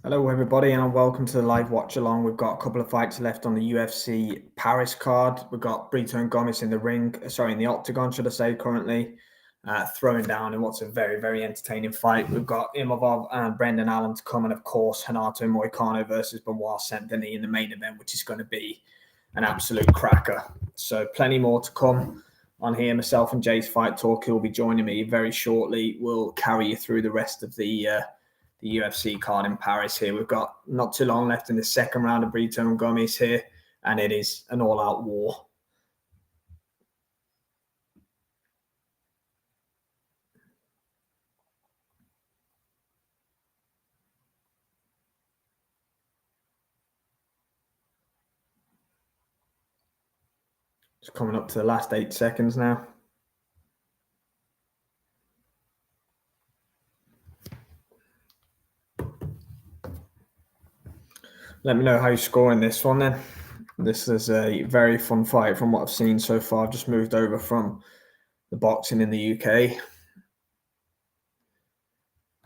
Hello, everybody, and welcome to the live watch along. We've got a couple of fights left on the UFC Paris card. We've got Brito and Gomes in the ring, in the octagon, should I say, currently throwing down in what's a very, very entertaining fight. We've got Imavov and Brendan Allen to come, and of course, Renato Moicano versus Benoit Saint-Denis in the main event, which is going to be an absolute cracker. So, plenty more to come on here. Myself and Jay's Fight Talk, who will be joining me very shortly, will carry you through the rest of the UFC card in Paris here. We've got not too long left in the second round of Brito and Gomes here, and it is an all-out war. It's coming up to the last 8 seconds now. Let me know how you're scoring this one then. This is a very fun fight from what I've seen so far. I've just moved over from the boxing in the UK.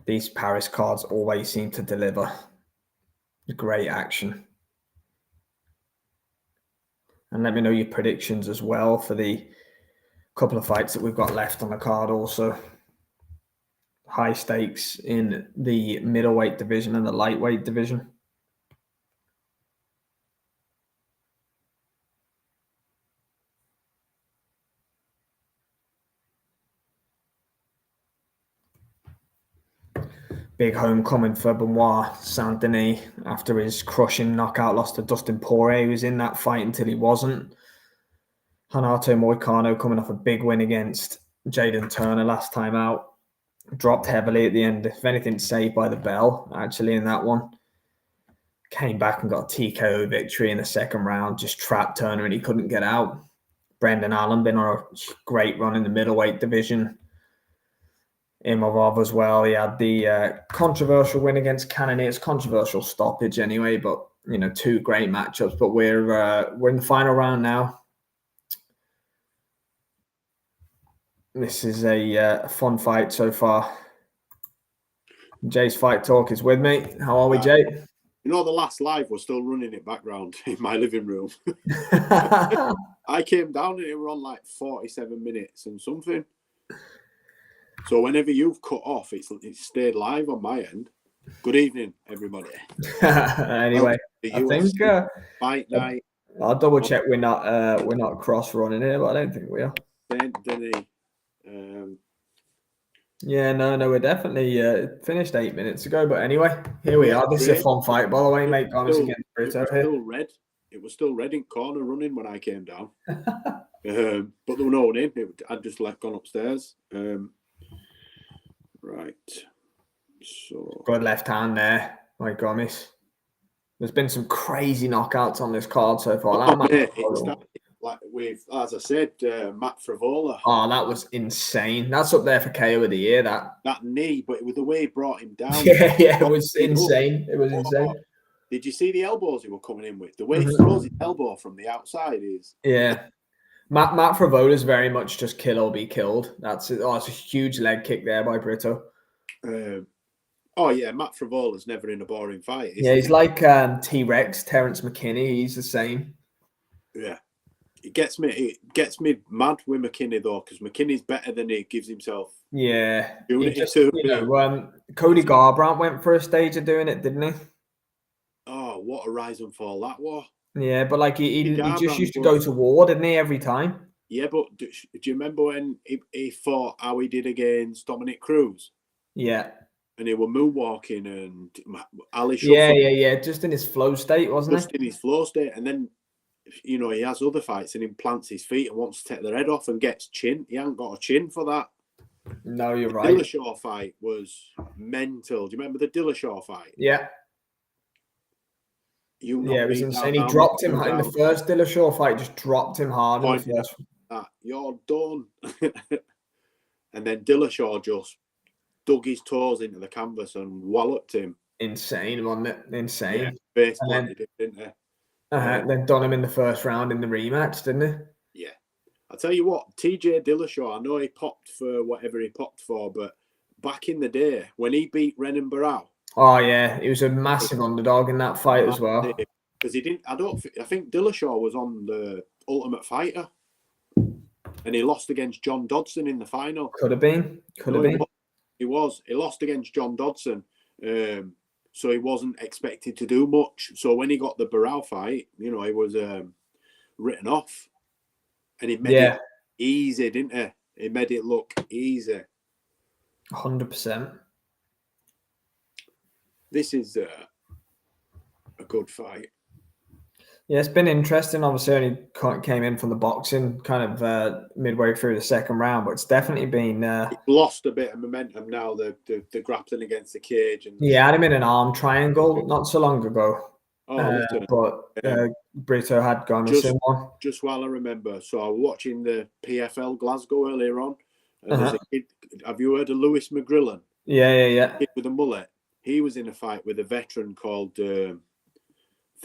These Paris cards always seem to deliver great action. And let me know your predictions as well for the couple of fights that we've got left on the card also. High stakes in the middleweight division and the lightweight division. Big homecoming for Benoit Saint-Denis after his crushing knockout loss to Dustin Poirier. He was in that fight until he wasn't. Renato Moicano coming off a big win against Jaden Turner last time out. Dropped heavily at the end. If anything, saved by the bell, actually, in that one. Came back and got a TKO victory in the second round. Just trapped Turner and he couldn't get out. Brendan Allen been on a great run in the middleweight division. Imavov as well. He had the controversial win against Cannoniers. Controversial stoppage anyway, but, two great matchups. But we're in the final round now. This is a fun fight so far. Jay's Fight Talk is with me. How are we, Jay? The last live was still running in background in my living room. I came down and it were on like 47 minutes and something. So whenever you've cut off, it stayed live on my end. Good evening, everybody. Anyway, I think fight night. I'll double check we're not cross running here, but I don't think we are. Yeah, no, we're definitely finished 8 minutes ago. But anyway, here we are. This is a fun fight, by the way, mate. Gomes against Brito here. It was still red in corner running when I came down. But there were no one in. I'd just gone upstairs. Right. So good left hand there, my Gomes. There's been some crazy knockouts on this card so far. As I said, Matt Frivola. Oh, that was insane. That's up there for KO of the year. That knee, but with the way he brought him down. yeah, it was insane. It was insane. Did you see the elbows he were coming in with? The way he throws his elbow from the outside is. Yeah. Matt Frivola is very much just kill or be killed. It's a huge leg kick there by Brito. Matt Frivola's never in a boring fight. He's like T-Rex, Terence McKinney. He's the same. Yeah. It gets me mad with McKinney though, because McKinney's better than he gives himself. Yeah. Cody Garbrandt went for a stage of doing it, didn't he? Oh, what a rise and fall that was. Yeah, but he just used to go to war, didn't he, every time? Yeah, but do you remember when he fought how he did against Dominic Cruz? Yeah. And they were moonwalking and Ali Shuffle. Yeah. Just in his flow state, wasn't he? Just in his flow state. And then, he has other fights and he plants his feet and wants to take their head off and gets chin. He hasn't got a chin for that. No, you're right. The Dillashaw fight was mental. Do you remember the Dillashaw fight? Yeah. It was insane. He dropped him in the first Dillashaw fight, just dropped him hard in the first one. You're done. And then Dillashaw just dug his toes into the canvas and walloped him. Insane, wasn't it? Insane. Yeah, face planted him, didn't he? Then done him in the first round in the rematch, didn't he? Yeah. I tell you what, TJ Dillashaw, I know he popped for whatever he popped for, but back in the day, when he beat Renan Barão, Oh yeah, he was a massive underdog in that fight as well. Because he didn't. I think Dillashaw was on the Ultimate Fighter, and he lost against John Dodson in the final. Could have been. Could have been. He was. He lost against John Dodson, so he wasn't expected to do much. So when he got the Barrow fight, he was written off, and he made it easy, didn't he? He made it look easy. 100%. This is a good fight. Yeah, it's been interesting. Obviously, only came in from the boxing kind of midway through the second round, but it's definitely been. He's lost a bit of momentum now. The grappling against the cage, and he had him in an arm triangle not so long ago. But Brito had Gomez in one. Just while I remember, so I was watching the PFL Glasgow earlier on, and there's a kid. Have you heard of Lewis McGrillen? Yeah. Kid with a mullet. He was in a fight with a veteran called.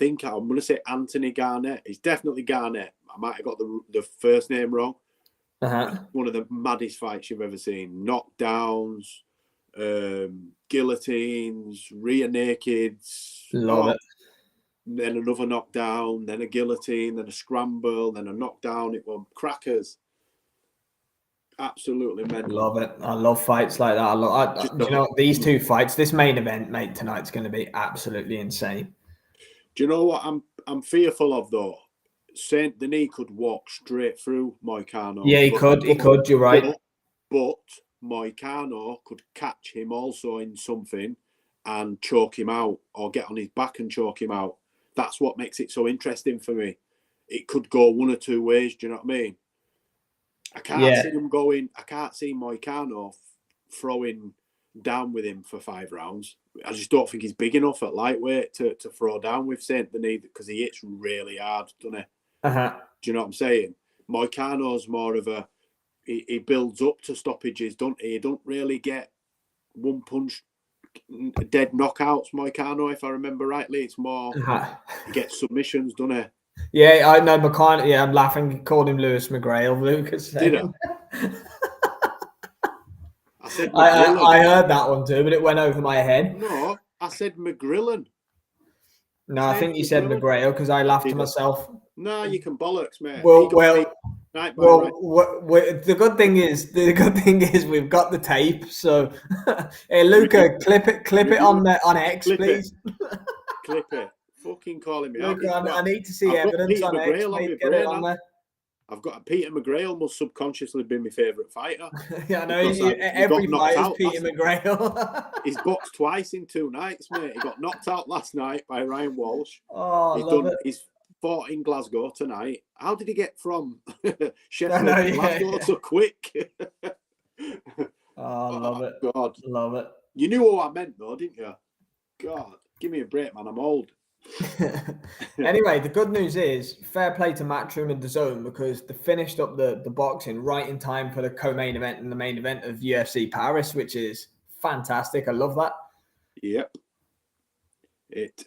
I'm going to say Anthony Garnett. It's definitely Garnett. I might have got the first name wrong. One of the maddest fights you've ever seen. Knockdowns, guillotines, rear nakeds. Love it. Then another knockdown, then a guillotine, then a scramble, then a knockdown. It was crackers. Absolutely mental. Love it. I love fights like that. These two fights, this main event, mate, tonight's going to be absolutely insane. Do you know what I'm fearful of though? Saint Denis could walk straight through Moicano. Yeah, he could. You're right. But Moicano could catch him also in something and choke him out, or get on his back and choke him out. That's what makes it so interesting for me. It could go one or two ways. Do you know what I mean? I can't see him going. I can't see Moicano throwing down with him for 5 rounds. I just don't think he's big enough at lightweight to throw down with Saint Denis, because he hits really hard, doesn't he? Do you know what I'm saying? Moicano's more of he builds up to stoppages, don't he? He don't really get one punch dead knockouts, Moicano, if I remember rightly. It's more he gets submissions, doesn't he? Yeah, I know Moicano. Yeah, I'm laughing. He called him Lewis McGrail. Lucas did I? I said I heard that one too, but it went over my head. No, I said McGrillen. No, I think you said McGrail because I laughed to myself. No, you can bollocks, mate. The good thing is we've got the tape. So, hey, Luca, clip it on X, please. Clip it. Fucking calling me out. I need to see evidence on X. Mate, get it on there. I've got Peter McGrail must subconsciously be my favourite fighter. Yeah, I know. Every fight is Peter McGrail. He's boxed twice in 2 nights, mate. He got knocked out last night by Ryan Walsh. He's fought in Glasgow tonight. How did he get from Sheffield to Glasgow so quick? Love it. God. Love it. You knew what I meant, though, didn't you? God, give me a break, man. I'm old. Anyway, the good news is fair play to Matchroom and DAZN, because they finished up the boxing right in time for the co-main event and the main event of UFC Paris, which is fantastic. I love that. Yep.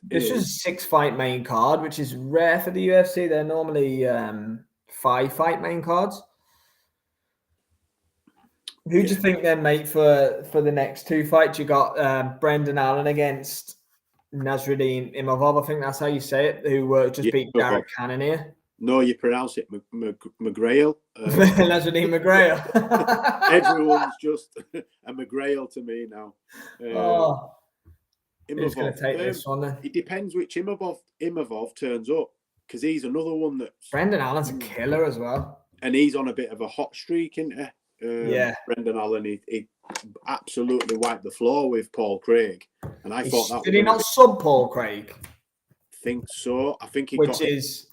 This is a 6-fight main card, which is rare for the UFC. They're normally 5-fight main cards. Who do you think then, mate, for the next 2 fights? You got Brendan Allen against Nasruddin Imavov, I think that's how you say it, who just beat Derek Cannonier. No, you pronounce it McGrail. Nasruddin McGrail. Everyone's just a McGrail to me now. Who's going to take this one then? It depends which Imavov turns up, because he's another one that's... Brendan Allen's a killer as well. And he's on a bit of a hot streak, isn't he? Brendan Allen, he absolutely wiped the floor with Paul Craig, and I thought that. Did he not sub Paul Craig? Think so. I think he Paul Craig's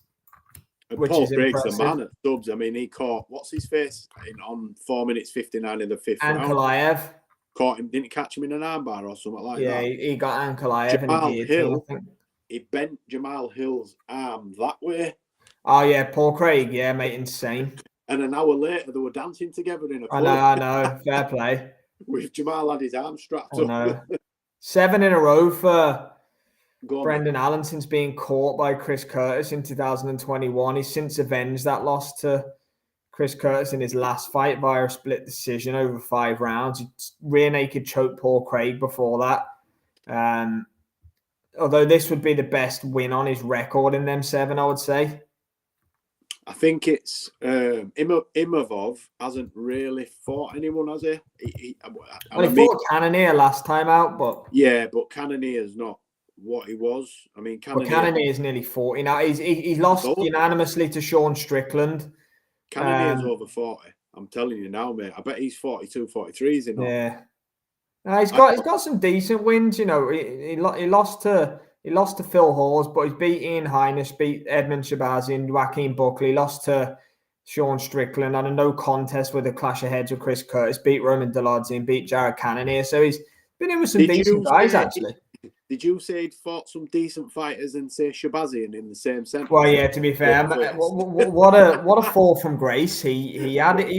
impressive. the man at subs. I mean, he caught what's his face on 4 minutes 59 in the 5th round. Ankalaev caught him. Didn't he catch him in an armbar or something like that? Yeah, he got Ankalaev and he bent Jamal Hill's arm that way. Oh yeah, Paul Craig. Yeah, mate, insane. And an hour later, they were dancing together in a club. I know. Fair play. With Jamal had his arm strapped up. No. 7 in a row for Brendan Allen since being caught by Chris Curtis in 2021. He's since avenged that loss to Chris Curtis in his last fight via a split decision over 5 rounds. He rear naked choked Paul Craig before that. Although this would be the best win on his record in them 7, I would say. I think it's Imavov hasn't really fought anyone, has he? He fought Cannonier last time out, but yeah, but Cannonier is not what he was. I mean, Cannonier is nearly 40 now. He's lost unanimously to Sean Strickland. Cannonier's over 40. I'm telling you now, mate. I bet he's 42, 43, is he not? Yeah. He's got some decent wins. You know, he lost to Phil Hawes, but he's beat Ian Heinisch, beat Edmund Shabazian, Joaquin Buckley, lost to Sean Strickland, had a no contest with a clash of heads with Chris Curtis, beat Roman Dolodzi and beat Jared Cannonier. So he's been in with some decent guys, actually. Did you say he'd fought some decent fighters and say Shabazian in the same sentence? Well, yeah. To be fair, what a fall from grace. He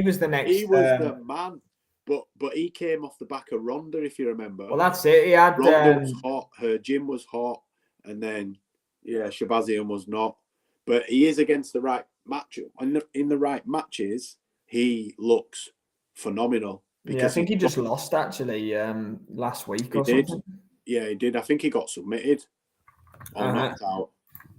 was the next. He was the man, but he came off the back of Ronda, if you remember. Well, that's it. He had Ronda was hot, her gym was hot, and then Shabazian was not. But he is against the right match. In the right matches, he looks phenomenal. I think he just lost actually last week or something. Yeah, he did. I think he got submitted or knocked out.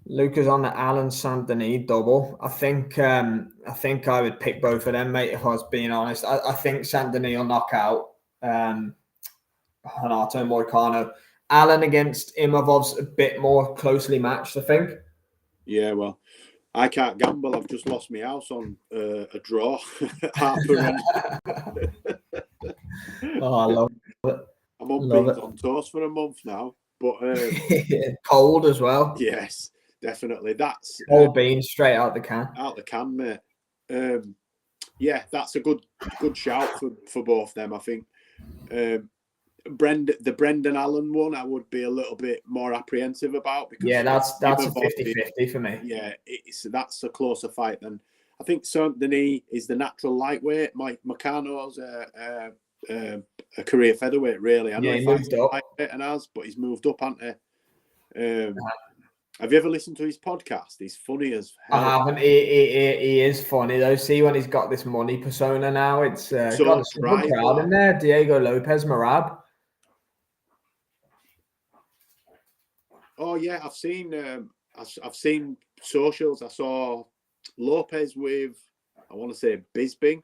Lucas on the Alan Saint Denis double. I think I would pick both of them, mate. If I was being honest, I think Saint Denis will knock out Renato Moicano. Alan against Imavov's a bit more closely matched, I think. Yeah, well, I can't gamble. I've just lost my house on a draw. Harper. I love it. I'm on beans on toast for a month now, but cold as well. Yes, definitely. That's cold beans straight out the can. Out the can, mate. Yeah, that's a good shout for both them. I think the Brendan Allen one, I would be a little bit more apprehensive about because that's a 50-50 for me. Yeah, that's a closer fight than I think. Saint Denis is the natural lightweight. Moicano's a career featherweight, really. I know he moved up and but he's moved up, hasn't he? Have you ever listened to his podcast? He's funny as hell. I haven't. He is funny though. See, when he's got this money persona now, it's got a good crowd in there. Diego Lopez Marab. Oh yeah, I've seen socials. I saw Lopez with, I want to say, Bisping.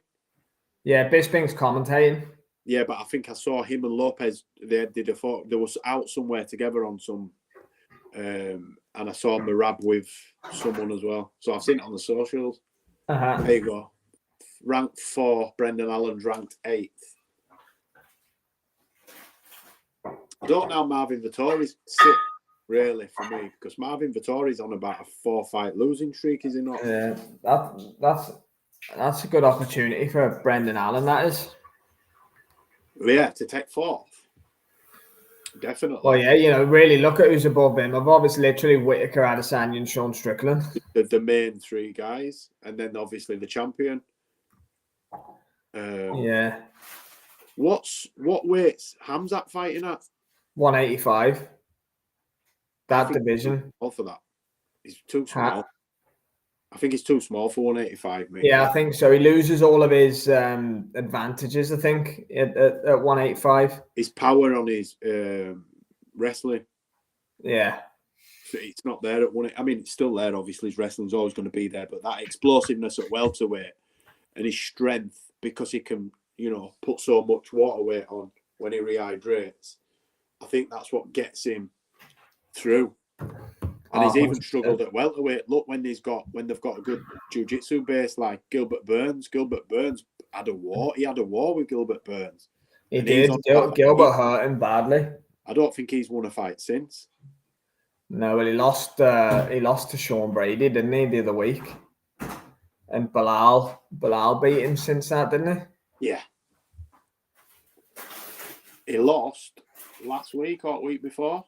Yeah, Bisping's commentating. Yeah, but I think I saw him and Lopez. They did a photo. They was out somewhere together on some, and I saw Marab with someone as well. So I've seen it on the socials. There you go. Ranked 4, Brendan Allen's ranked 8th. I don't know how Marvin Vittori's sick, really, for me, because Marvin Vittori's on about a 4-fight losing streak, is he not? Yeah, that's a good opportunity for Brendan Allen, that is. Yeah, to take 4th. Definitely. Well, yeah, really look at who's above him. It's literally Whitaker, Adesanya, and Sean Strickland. The main 3 guys, and then obviously the champion. Yeah. What weight's Hamzat fighting at? 185. That division. All for that. He's too small. I think he's too small for 185, mate. Yeah, I think so. He loses all of his advantages, I think, at 185. His power on his wrestling. Yeah. It's not there at 1. I mean, it's still there, obviously. His wrestling's always going to be there, but that explosiveness at welterweight and his strength, because he can, put so much water weight on when he rehydrates, I think that's what gets him through. And he's even struggled at welterweight. Look, when they've got a good jiu-jitsu base like Gilbert Burns. Gilbert Burns had a war. He had a war with Gilbert Burns. He did. Gilbert hurt him badly. I don't think he's won a fight since. No, well, he lost to Sean Brady, didn't he, the other week? And Bilal beat him since that, didn't he? Yeah. He lost last week or week before.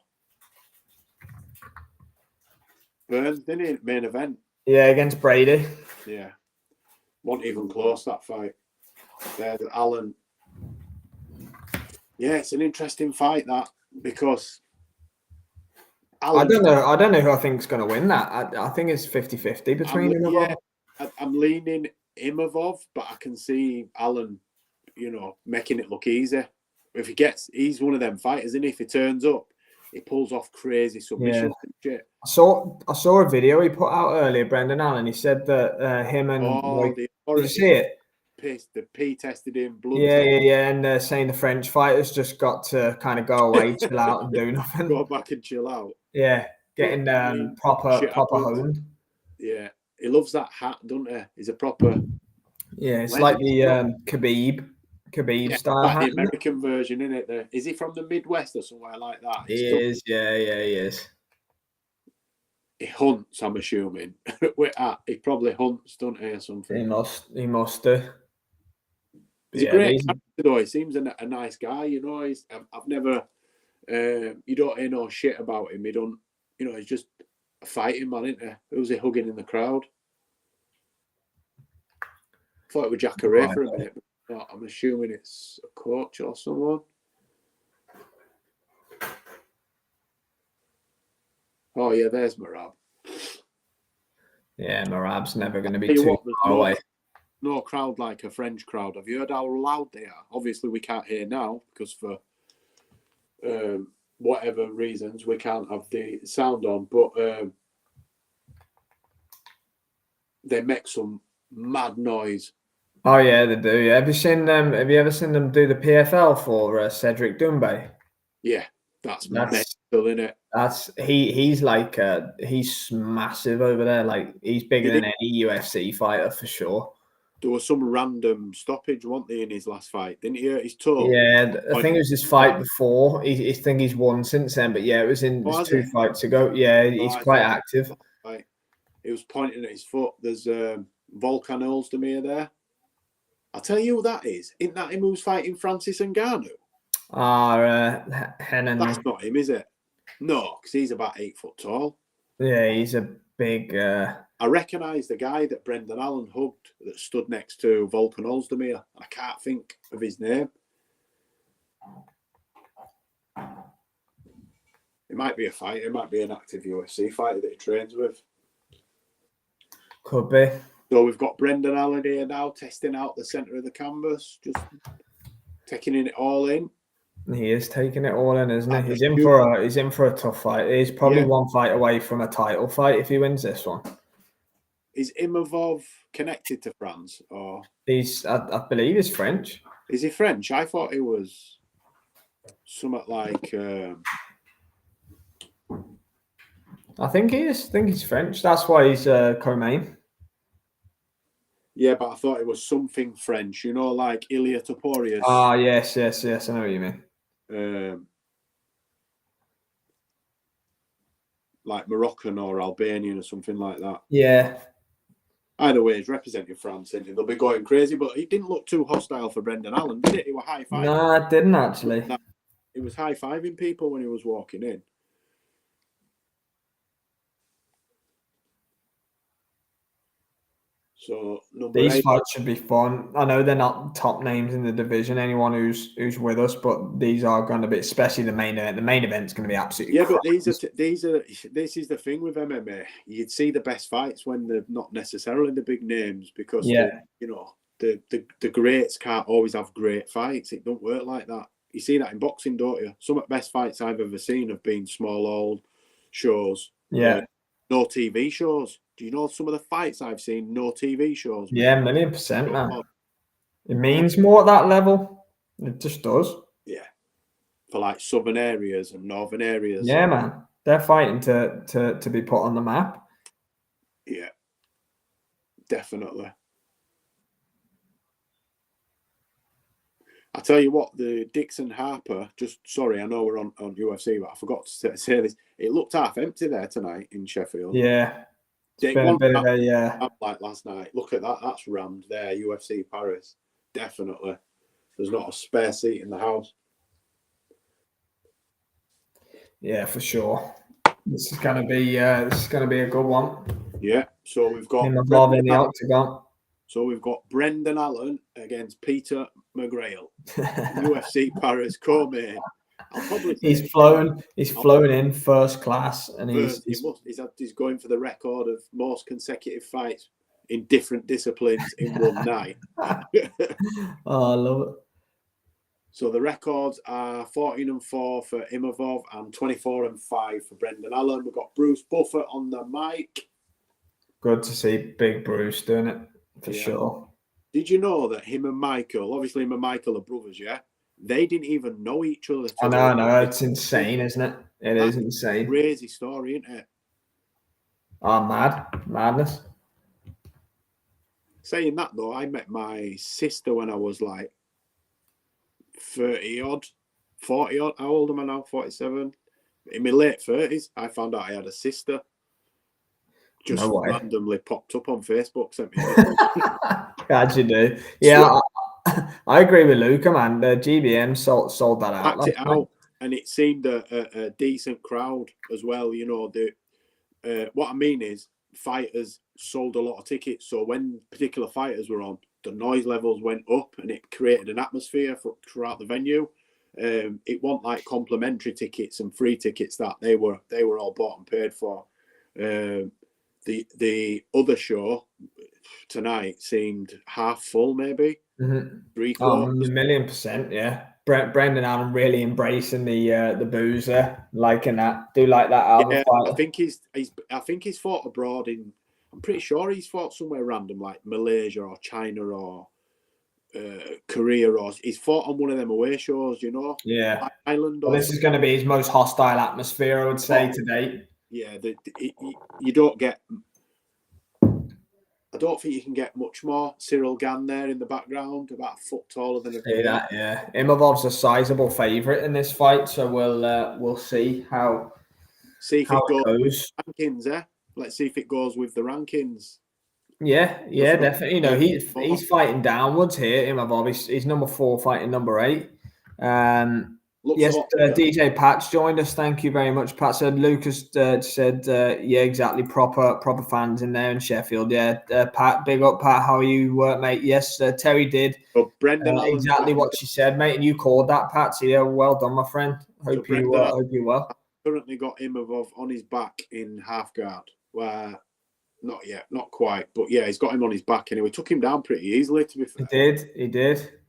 Burns, didn't he? Main event. Yeah, against Brady. Yeah. Wasn't even close, that fight. There's Allen. Yeah, it's an interesting fight, that, because Allen, I don't know who I think is going to win that. I think it's 50-50 between Imavov. Yeah, I'm leaning Imavov, but I can see Allen, making it look easy. He's one of them fighters, isn't he? If he turns up, He pulls off crazy submissions and shit. I saw a video he put out earlier, Brendan Allen. He said that him and did you see it? The P tested him, blood Yeah, and saying the French fighters just got to kind of go away, chill out, and do nothing. Go back and chill out. Yeah, getting proper honed. Yeah, he loves that hat, doesn't he? He's a proper. Yeah, it's like the Khabib style hat. The American version, isn't it? Is he from the Midwest or somewhere like that? He is. Yeah, he is. He hunts, I'm assuming. He probably hunts, don't he, or something? He must do. He's a great character, though. He seems a nice guy, you know. I've never, you don't hear no shit about him. He don't, you know, he's just a fighting man, isn't he? Who's he hugging in the crowd? I thought it was Jacare for a minute, but I'm assuming it's a coach or someone. Oh, yeah, there's Marab. Yeah, Marab's never going to be too far away. No crowd like a French crowd. Have you heard how loud they are? Obviously, we can't hear now because for whatever reasons, we can't have the sound on. But they make some mad noise. Oh, yeah, they do. Yeah. Have you ever seen them do the PFL for Cedric Doumbé? Yeah, that's mental, isn't it? He's like he's massive over there. Like he's bigger than any UFC fighter for sure. There was some random stoppage, wasn't there, in his last fight? Didn't he hurt his toe? Yeah, I think it was his fight before. I think he's won since then, but yeah, it was in 2 fights ago. Yeah, he's quite active. Right. He was pointing at his foot. There's Volkan Ozdemir there. I'll tell you who that is. Isn't that him who's fighting Francis Ngannou? Henan. That's not him, is it? No, because he's about 8 foot tall. Yeah, he's a big... I recognise the guy that Brendan Allen hugged that stood next to Volkan Ozdemir. I can't think of his name. It might be a fighter. It might be an active UFC fighter that he trains with. Could be. So we've got Brendan Allen here now, testing out the centre of the canvas, just taking it all in. He is taking it all in, isn't he? He's in for a tough fight. He's probably one fight away from a title fight if he wins this one. Is Imavov connected to France, or I believe he's French. Is he French? I thought he was something like. I think he is. I think he's French. That's why he's co-main. Yeah, but I thought it was something French. You know, like Ilia Toporius. Ah, yes. I know what you mean. Like Moroccan or Albanian or something like that. Yeah. Either way, he's representing France, and they'll be going crazy. But he didn't look too hostile for Brendan Allen, did it? He was high-fiving. No, I didn't actually. No, he was high-fiving people when he was walking in. So these fights should be fun. I know they're not top names in the division. Anyone who's with us, but these are going to be, especially the main event. The main event's going to be absolutely. Yeah, crazy. But this is the thing with MMA. You'd see the best fights when they're not necessarily the big names because the greats can't always have great fights. It don't work like that. You see that in boxing, don't you? Some of the best fights I've ever seen have been small old shows. Yeah. No TV shows. Do you know some of the fights I've seen? No TV shows. Yeah, 1,000,000%, man. It means more at that level. It just does. Yeah. For like southern areas and northern areas. Yeah, man. They're fighting to be put on the map. Yeah. Definitely. I tell you what, the Dixon Harper, sorry, I know we're on UFC, but I forgot to say this. It looked half empty there tonight in Sheffield. Yeah. It's been a bit of a, like last night. Look at that. That's rammed there, UFC Paris. Definitely. There's not a spare seat in the house. Yeah, for sure. This is gonna be a good one. Yeah. So we've got in the octagon. So we've got Brendan Allen against Peter McGrail. UFC Paris co-main. He's flown in first class, and he's going for the record of most consecutive fights in different disciplines in one night. Oh, I love it. So the records are 14-4 for Imavov and 24-5 for Brendan Allen. We've got Bruce Buffer on the mic. Good to see Big Bruce doing it, for sure. Did you know that him and Michael, obviously him and Michael are brothers, yeah? They didn't even know each other. I know. It's insane, isn't it? It is insane. Crazy story, isn't it? Oh, madness. Saying that, though, I met my sister when I was like 30-odd, 40-odd. How old am I now? 47. In my late 30s, I found out I had a sister. Just randomly popped up on Facebook, sent me Glad you do. Yeah, I agree with Luca, man. The GBM sold that out. Packed it out, and it seemed a decent crowd as well. You know, what I mean is fighters sold a lot of tickets. So when particular fighters were on, the noise levels went up and it created an atmosphere throughout the venue. It wasn't like complimentary tickets and free tickets that they were all bought and paid for. The other show tonight seemed half full, maybe 3/4. Oh, 1,000,000%, yeah. Brendan Allen really embracing the booze there, liking that. Do like that album. Yeah, I think he's fought abroad in. I'm pretty sure he's fought somewhere random like Malaysia or China or Korea, or he's fought on one of them away shows, you know. Yeah. Ireland. Well, this is going to be his most hostile atmosphere, I would say, to date. Yeah, you don't get. I don't think you can get much more. Cyril Gann there in the background, about a foot taller than See that, yeah. Imavov's a sizable favourite in this fight, so we'll see how it goes. Rankings, eh? Let's see if it goes with the rankings. Yeah, definitely. You know, he's fighting downwards here. Imavov, he's number 4 fighting number 8. Yes, DJ Pat's joined us. Thank you very much. Pat said Lucas said yeah, exactly. Proper fans in there in Sheffield. Yeah, Pat, big up, Pat. How are you, mate? Yes, Terry did. Brendan Allen, exactly what she said, mate. And you called that, Pat. So yeah, well done, my friend. Hope you well. Currently got Imavov on his back in half guard. Where not yet, not quite, but yeah, he's got him on his back anyway. Took him down pretty easily, to be fair. He did.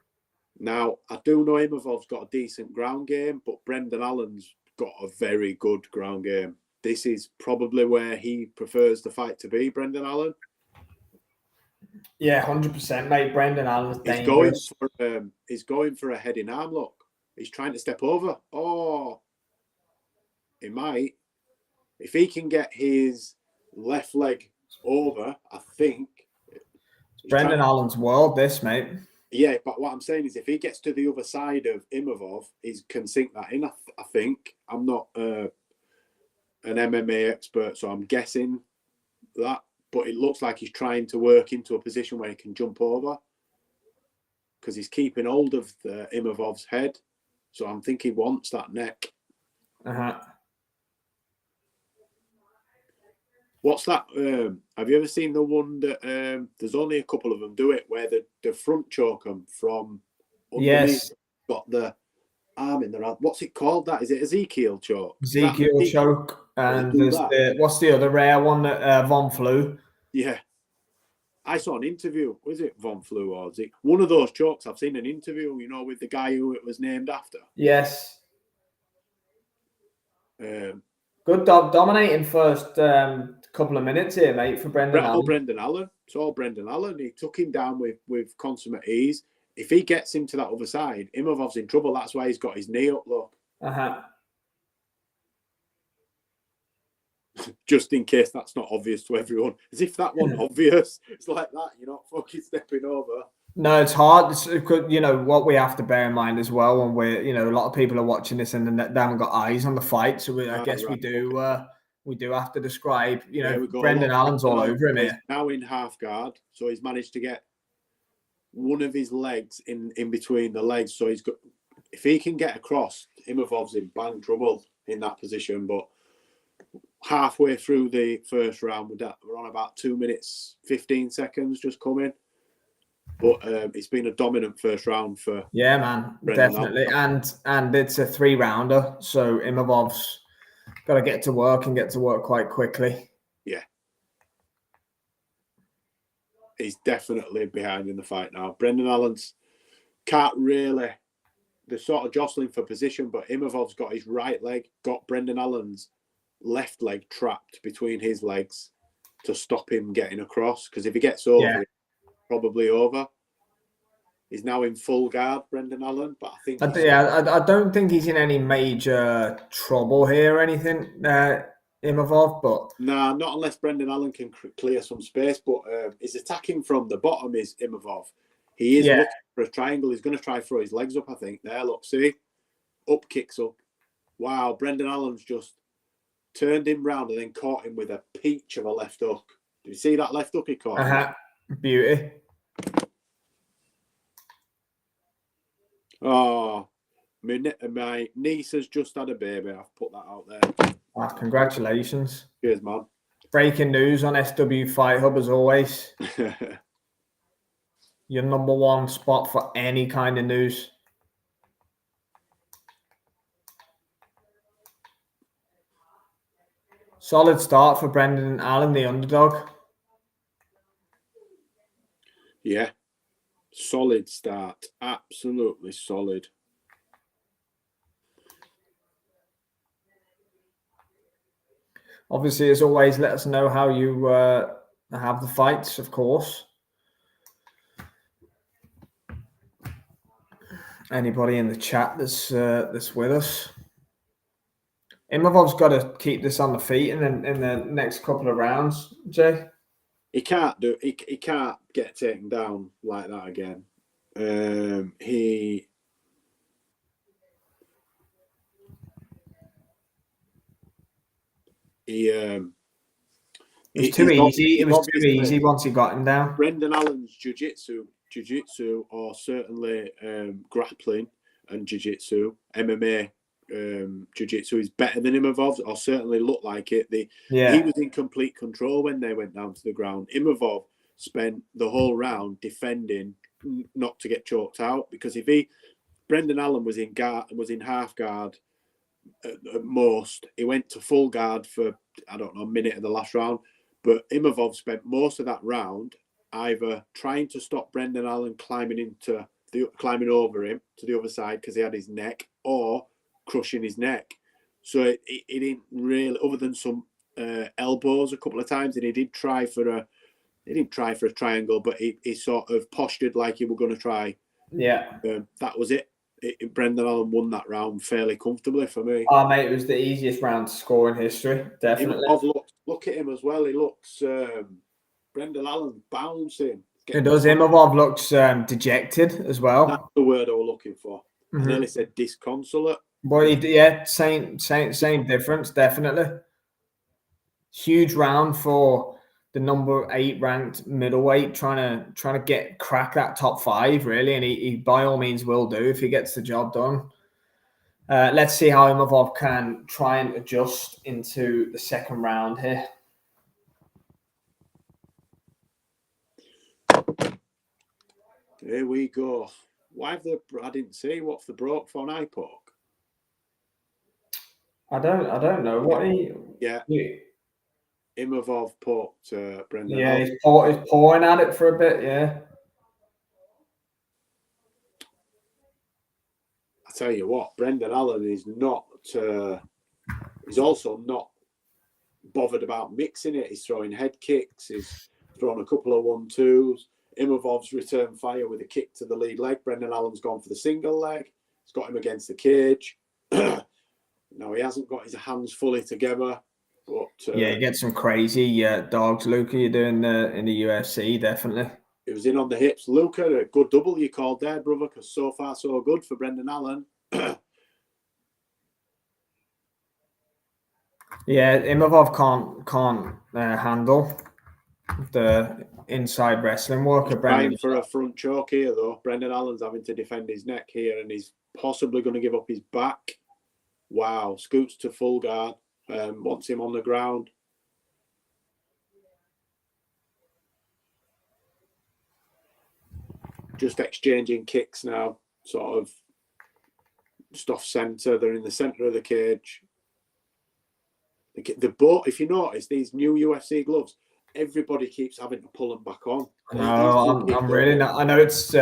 Now, I do know Imavov's got a decent ground game, but Brendan Allen's got a very good ground game. This is probably where he prefers the fight to be, Brendan Allen. Yeah, 100%, mate. Brendan Allen's dangerous. He's going for a heading arm lock. He's trying to step over. Oh, he might. If he can get his left leg over, I think. Brendan Allen's world, this, mate. Yeah, but what I'm saying is if he gets to the other side of Imavov, he can sink that in, I think. I'm not an MMA expert, so I'm guessing that. But it looks like he's trying to work into a position where he can jump over because he's keeping hold of Imavov's head. So I'm thinking he wants that neck. What's that? Have you ever seen the one that there's only a couple of them do it where the front choke them from underneath? Yes. Got the arm in their hand. What's it called? That is it Ezekiel choke? Ezekiel choke. And there's what's the other rare one that Von Flew? Yeah. I saw an interview. Was it Von Flew or was it one of those chokes? I've seen an interview, you know, with the guy who it was named after. Yes. Good dominating first couple of minutes here, mate, for Brendan Allen. Brendan Allen. It's all Brendan Allen. He took him down with consummate ease. If he gets him to that other side, Imavov's in trouble. That's why he's got his knee up, look. Just in case that's not obvious to everyone. As if that wasn't obvious. It's like that. You're not fucking stepping over. No, it's hard. You know, what we have to bear in mind as well when we're, you know, a lot of people are watching this and they haven't got eyes on the fight. So I guess we do have to describe, you know, Brendan Allen's all over him here. Now in half guard. So he's managed to get one of his legs in between the legs. So he's got, if he can get across, Imavov's in bang trouble in that position. But halfway through the first round, we're on about 2 minutes, 15 seconds just coming. But it's been a dominant first round for man, Brendan definitely, and it's a 3-rounder, so Imavov's got to get to work quite quickly. Yeah, he's definitely behind in the fight now. Brendan Allen's can't really they're sort of jostling for position, but Imovov's got his right leg, got Brendan Allen's left leg trapped between his legs to stop him getting across. Because if he gets over, it's probably over. He's now in full guard, Brendan Allen, but I think I don't think he's in any major trouble here or anything, Imavov, but nah, not unless Brendan Allen can clear some space. But he's attacking from the bottom. Is Imavov? He is looking for a triangle. He's going to try throw his legs up. I think there. Look, see, up kicks up. Wow, Brendan Allen's just turned him round and then caught him with a peach of a left hook. Did you see that left hook he caught? Beauty. Oh, my niece has just had a baby. I've put that out there. Ah, congratulations. Cheers, man. Breaking news on SW Fight Hub as always. Your number one spot for any kind of news. Solid start for Brendan Allen, the underdog. Yeah. Solid start. Absolutely solid. Obviously, as always, let us know how you have the fights, of course. Anybody in the chat that's with us. Imavov's got to keep this on the feet in the next couple of rounds, Jay. He can't get taken down like that again. It was too easy. It was too easy once he got him down. Brendan Allen's jiu-jitsu, or certainly grappling and jiu-jitsu, MMA jiu-jitsu is better than Imavov's, or certainly looked like it. He was in complete control when they went down to the ground. Imavov spent the whole round defending not to get choked out, because Brendan Allen was in half guard at most. He went to full guard for, I don't know, a minute of the last round, but Imavov spent most of that round either trying to stop Brendan Allen climbing over him to the other side because he had his neck, or crushing his neck. So it didn't really, other than some elbows a couple of times, and he didn't try for a triangle, but he sort of postured like he was going to try. Yeah. That was it. Brendan Allen won that round fairly comfortably for me. Oh, mate, it was the easiest round to score in history, definitely. Look at him as well. He looks, Brendan Allen bouncing. It does. Imavov looks dejected as well. That's the word I was looking for. I nearly said disconsolate. Well, same difference, definitely. Huge round for the number 8 ranked middleweight, trying to crack that top 5 really, and he by all means will do if he gets the job done. Let's see how Imavov can try and adjust into the second round here. Here we go. I didn't see what's the broke for an eye poke. I don't know what Imavov poked Brendan. Yeah, he's pawing at it for a bit. Yeah. I tell you what, Brendan Allen is not. He's also not bothered about mixing it. He's throwing head kicks. He's thrown a couple of 1-2s. Imavov's returned fire with a kick to the lead leg. Brendan Allen's gone for the single leg. He's got him against the cage. No, he hasn't got his hands fully together. But you get some crazy dogs, Luca. You're doing in the UFC, definitely. It was in on the hips. Luca, a good double you called there, brother, because so far so good for Brendan Allen. Yeah, Imavov can't handle the inside wrestling work of Brendan. Trying for a front choke here, though. Brendan Allen's having to defend his neck here, and he's possibly going to give up his back. Wow, scoots to full guard. Wants him on the ground. Just exchanging kicks now, sort of just off centre. They're in the centre of the cage. The boat, if you notice, these new UFC gloves, everybody keeps having to pull them back on. No, I'm really not. I know it's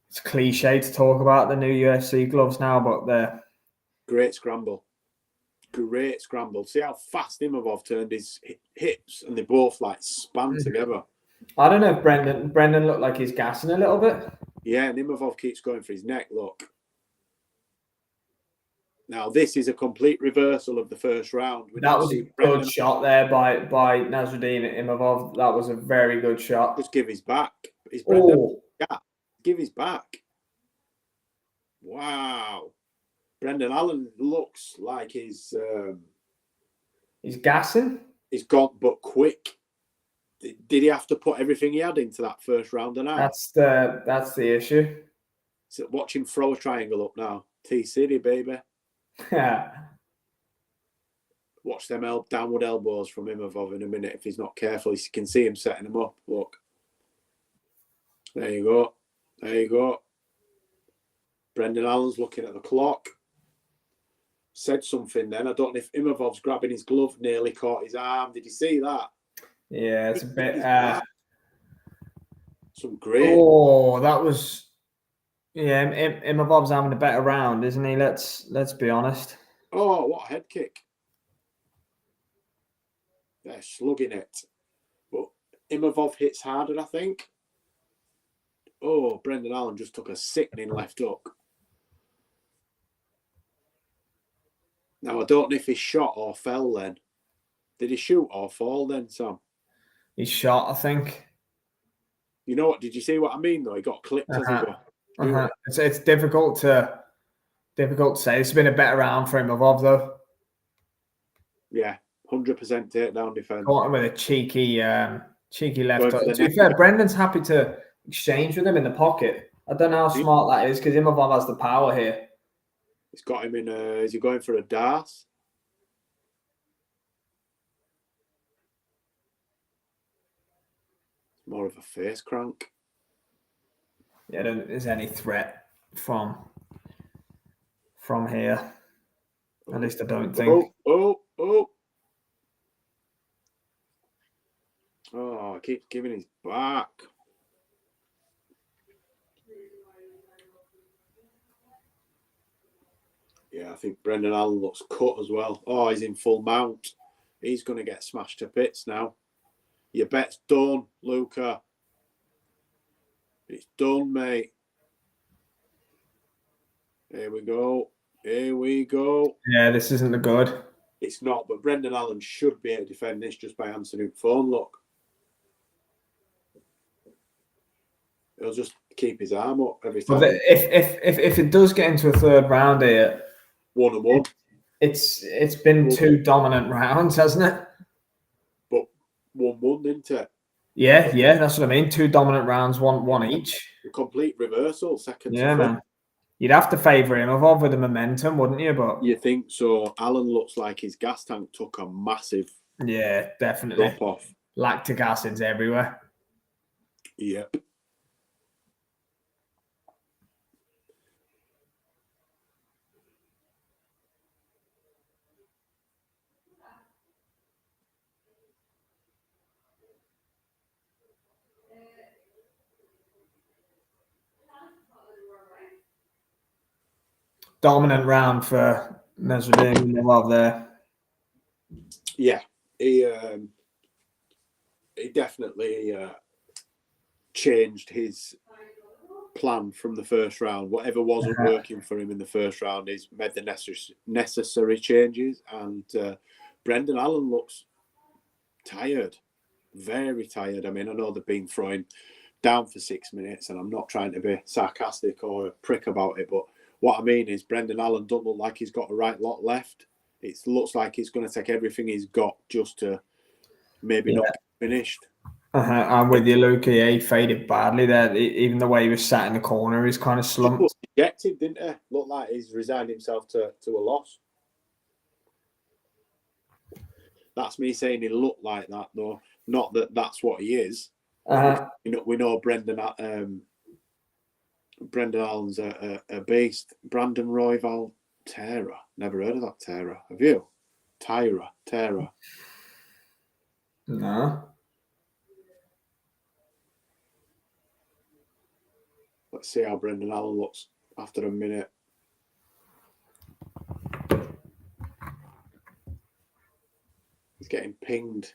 It's cliche to talk about the new UFC gloves now, but they're great scramble. Great scramble. See how fast Imavov turned his hips, and they both like span together. I don't know if Brendan looked like he's gassing a little bit. Yeah, and Imavov keeps going for his neck. Look. Now this is a complete reversal of the first round. That was a good shot there by Nasruddin Imavov. That was a very good shot. Just give his back. Is Brendan? Yeah, give his back. Wow. Brendan Allen looks like he's gassing. He's gone, but quick. Did he have to put everything he had into that first round and out? That's the issue. So watch him throw a triangle up now. T-City, baby. Yeah. Watch them downward elbows from Imavov in a minute. If he's not careful, you can see him setting them up. Look. There you go. There you go. Brendan Allen's looking at the clock. Said something then. I don't know if Imavov's grabbing his glove, nearly caught his arm. Did you see that? Yeah, it's a bit. Some great. Oh, that was. Yeah, Imavov's having a better round, isn't he? Let's be honest. Oh, what a head kick! They're slugging it, but Imavov hits harder, I think. Oh, Brendan Allen just took a sickening left hook. Now, I don't know if he shot or fell then. Did he shoot or fall then, Sam? He shot, I think. You know what? Did you see what I mean, though? He got clipped as he went. It's difficult to say. It's been a better round for Imavov, though. Yeah, 100% takedown defense. Caught him with a cheeky left hook. To be fair, Brendan's happy to exchange with him in the pocket. I don't know how smart that is because Imavov has the power here. He's got him in is he going for a dart? It's more of a face crank. Yeah, I don't think there's any threat from here. At least I don't think. Oh, I keep giving his back. Yeah, I think Brendan Allen looks cut as well. Oh, he's in full mount. He's going to get smashed to bits now. Your bet's done, Luca. It's done, mate. Here we go. Here we go. Yeah, this isn't the good. It's not, but Brendan Allen should be able to defend this just by answering the phone. Look. He'll just keep his arm up every time. But if it does get into a third round here, 1-1. It's been 2 dominant rounds, hasn't it? But 1-1, didn't it? Yeah, that's what I mean. 2 dominant rounds, one each. A complete reversal, second. Yeah, man. You'd have to favour Imavov with the momentum, wouldn't you? But you think so? Allen looks like his gas tank took a massive definitely drop off. Lactic acid's everywhere. Yep. Dominant round for Nasruddin Imavov there. Yeah, he definitely changed his plan from the first round. Whatever wasn't working for him in the first round, he's made the necessary changes. And Brendan Allen looks tired, very tired. I mean, I know they've been throwing down for 6 minutes, and I'm not trying to be sarcastic or a prick about it, but what I mean is Brendan Allen doesn't look like he's got a right lot left. It looks like he's going to take everything he's got just to maybe not get finished. I'm with you, Luca. Yeah, he faded badly there. Even the way he was sat in the corner, he's kind of slumped. He dejected, didn't he? Looked like he's resigned himself to a loss. That's me saying he looked like that, though. Not that that's what he is. We know Brendan Allen's a beast. Brandon Royval, Terra. Never heard of that Terra. Have you? Terra. No. Let's see how Brendan Allen looks after a minute. He's getting pinged.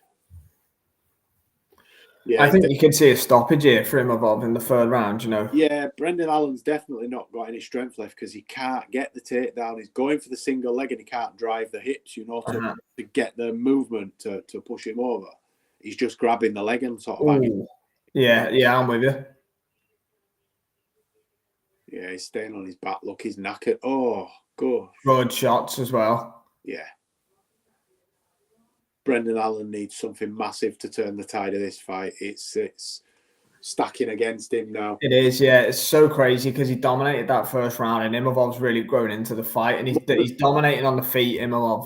Yeah, I think you could see a stoppage here for Imavov in the third round, you know. Yeah, Brendan Allen's definitely not got any strength left because he can't get the takedown. He's going for the single leg and he can't drive the hips, you know, to get the movement to push him over. He's just grabbing the leg and sort of hanging. Yeah, I'm with you. Yeah, he's staying on his back. Look, he's knackered. Oh, gosh. Good shots as well. Yeah. Brendan Allen needs something massive to turn the tide of this fight. It's stacking against him now. It is, yeah. It's so crazy because he dominated that first round, and Imavov's really grown into the fight, and he's dominating on the feet. Imavov,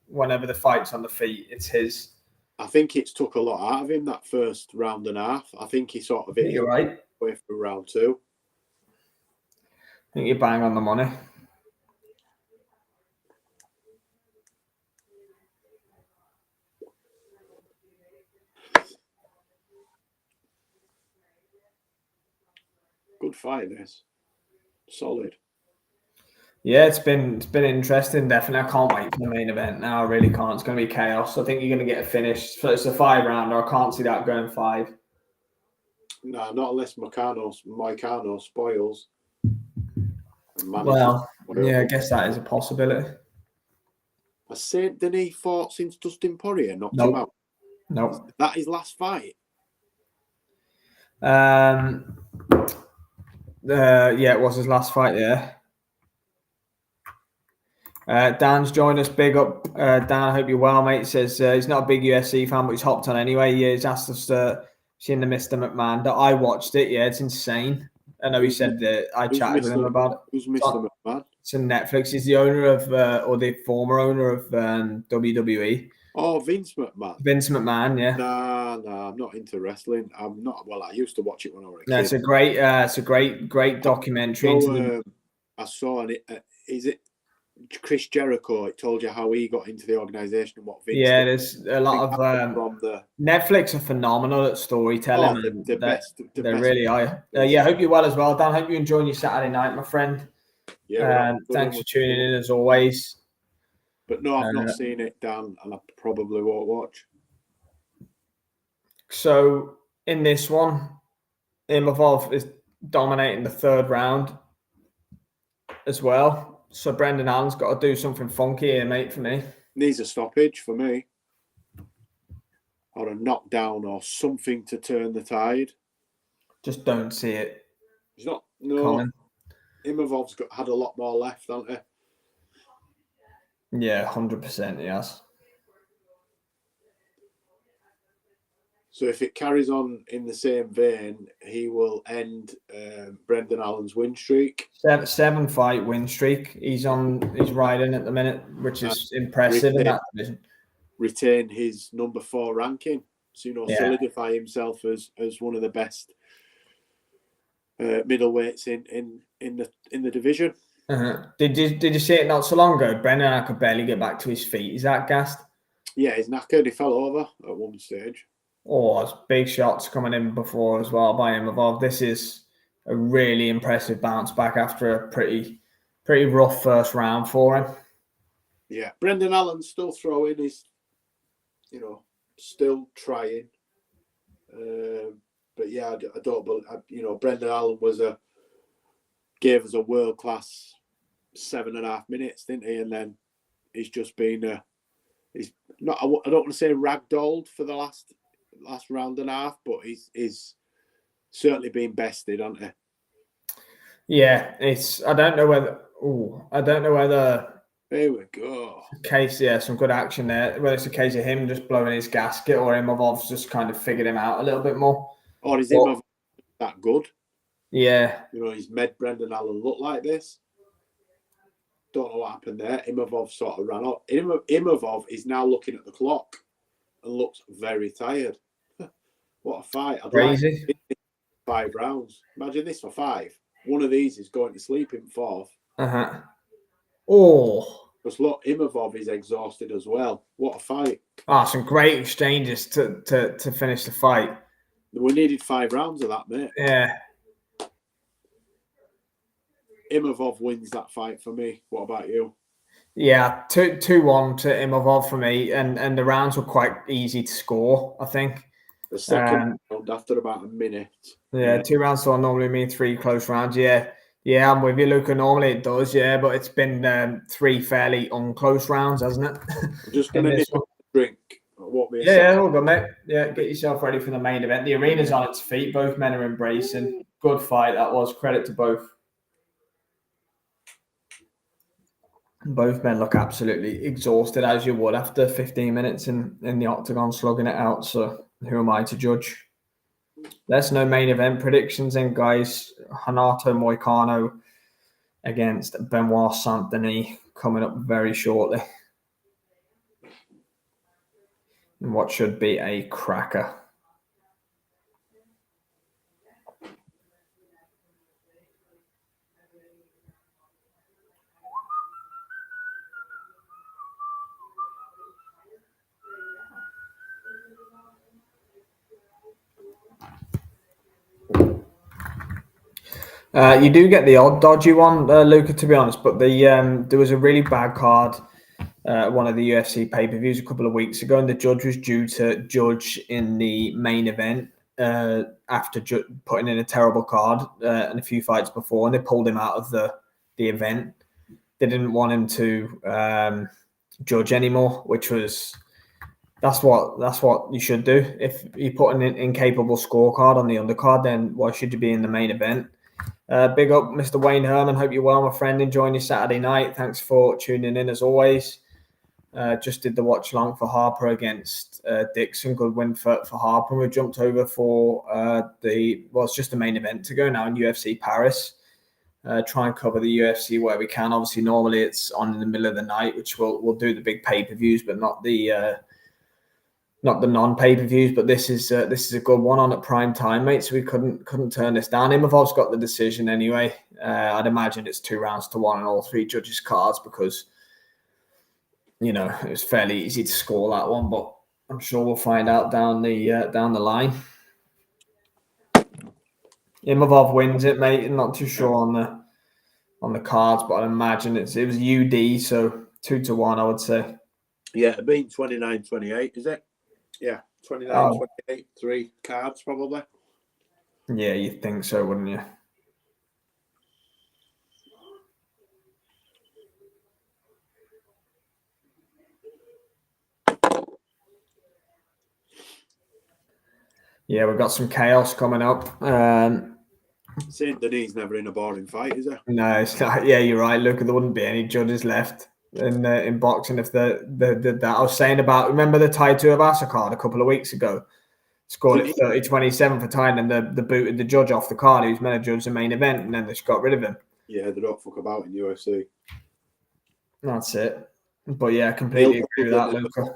whenever the fight's on the feet, it's his. I think it's took a lot out of him that first round and a half. I think he sort of hit You're right. Way through round 2. I think you're bang on the money. Good fight, this. Solid. Yeah, it's been interesting. Definitely, I can't wait for the main event now. I really can't. It's going to be chaos. I think you're going to get a finish. So it's a 5-rounder. I can't see that going 5. No, not unless Moicano spoils. Well, yeah, I guess that is a possibility. I said, didn't he fought since Dustin Poirier knocked him out? Nope. That his last fight? Yeah, it was his last fight, yeah. Dan's joined us. Big up, Dan. I hope you're well, mate. Says he's not a big UFC fan, but he's hopped on anyway. Yeah, he's asked us to see the Mr. McMahon. I watched it. Yeah, it's insane. I know he said that I chatted with him about it. Who's Mr. McMahon? It's on Netflix. He's the owner of, or the former owner of WWE. Oh, Vince McMahon. Vince McMahon, yeah. Nah, I'm not into wrestling. I'm not. Well, I used to watch it when I was a kid. No, it's a great documentary. I saw it. Is it Chris Jericho? It told you how he got into the organization and what Vince. Yeah, there's a lot of from the Netflix are phenomenal at storytelling. Oh, the best. They really are. Yeah, I hope you're well as well, Dan. Hope you're enjoying your Saturday night, my friend. Yeah. Thanks for tuning in as always. But no, I've not seen it, Dan, and I probably won't watch. So in this one, Imavov is dominating the third round as well. So Brendan Allen's got to do something funky here, mate, for me. Needs a stoppage for me. Or a knockdown or something to turn the tide. Just don't see it. He's not. No. Imavov's had a lot more left, hasn't he? Yeah, 100% he has. So if it carries on in the same vein, he will end Brendan Allen's win streak. 7-fight win streak. He's riding at the minute, which is impressive in that division. Retain his number 4 ranking. So, solidify himself as one of the best middleweights in the division. Uh-huh. Did you see it not so long ago? Brendan could barely get back to his feet. Is that gassed? Yeah, he's knackered. He fell over at one stage. Oh, there's big shots coming in before as well by Imavov. This is a really impressive bounce back after a pretty rough first round for him. Yeah, Brendan Allen's still throwing. He's, still trying. But yeah, I don't believe, Brendan Allen gave us a world-class 7.5 minutes, didn't he? And then he's just been, he's not, I don't want to say ragdolled for the last round and a half, but he's certainly been bested, hasn't he? Yeah, I don't know whether. Here we go. Case, yeah, some good action there. Whether it's a case of him just blowing his gasket or Imavov's just kind of figured him out a little bit more. Or is Imavov that good? Yeah. He's made Brendan Allen look like this. Don't know what happened there. Imavov sort of ran up. Imavov is now looking at the clock and looks very tired. What a fight. Crazy. Like 5 rounds. Imagine this for 5. One of these is going to sleep in 4th. Uh-huh. Oh. Because look, Imavov is exhausted as well. What a fight. Some great exchanges to finish the fight. We needed 5 rounds of that, mate. Yeah. Imavov wins that fight for me. What about you? Yeah, 2-1 to Imavov for me, and the rounds were quite easy to score, I think. The second round, after about a minute. Yeah, 2 rounds to normally mean 3 close rounds. Yeah, I'm with you, Luca. Normally it does, yeah, but it's been 3 fairly unclose rounds, hasn't it? I'm just going to nip a drink. What me a Yeah, all good, mate. Yeah, get yourself ready for the main event. The arena's on its feet. Both men are embracing. Good fight that was. Credit to both. Both men look absolutely exhausted, as you would after 15 minutes in the octagon slugging it out. So who am I to judge? There's no main event predictions then, guys. Renato Moicano against Benoit Saint-Denis coming up very shortly. In what should be a cracker. You do get the odd dodgy one, Luca, to be honest, but there was a really bad card one of the UFC pay-per-views a couple of weeks ago, and the judge was due to judge in the main event after putting in a terrible card and a few fights before, and they pulled him out of the event. They didn't want him to judge anymore, which was that's what you should do. If you put an incapable scorecard on the undercard, then why should you be in the main event? Big up, Mr. Wayne Herman. Hope you're well, my friend. Enjoying your Saturday night. Thanks for tuning in as always. Just did the watch along for Harper against Dixon. Good win for Harper. We jumped over for it's just the main event to go now in UFC Paris. Try and cover the UFC where we can. Obviously, normally it's on in the middle of the night, which we'll do the big pay-per-views, but not the non-pay-per-views. But this is a good one on at prime time, mate. So we couldn't turn this down. Imavov's got the decision anyway. I'd imagine it's 2 rounds to 1 on all 3 judges' cards because it was fairly easy to score that one. But I'm sure we'll find out down the line. Imavov wins it, mate. I'm not too sure on the cards, but I imagine it was UD, so 2-1, I would say. Yeah, it being 29-28, is it? Yeah, 29-28, 3 cards probably. Yeah, you'd think so, wouldn't you? Yeah, we've got some chaos coming up. Saint Denis never in a boring fight, is it? No, it's not. Yeah, you're right. Look, there wouldn't be any judges left in boxing if the that I was saying about. Remember the Tai Tuivasa card a couple of weeks ago? Scored it 30-27 for tying, and the booted the judge off the card. He was meant to judge the main event, and then they just got rid of him. Yeah, they don't fuck about in UFC. That's it. But yeah, completely agree with that, Luca.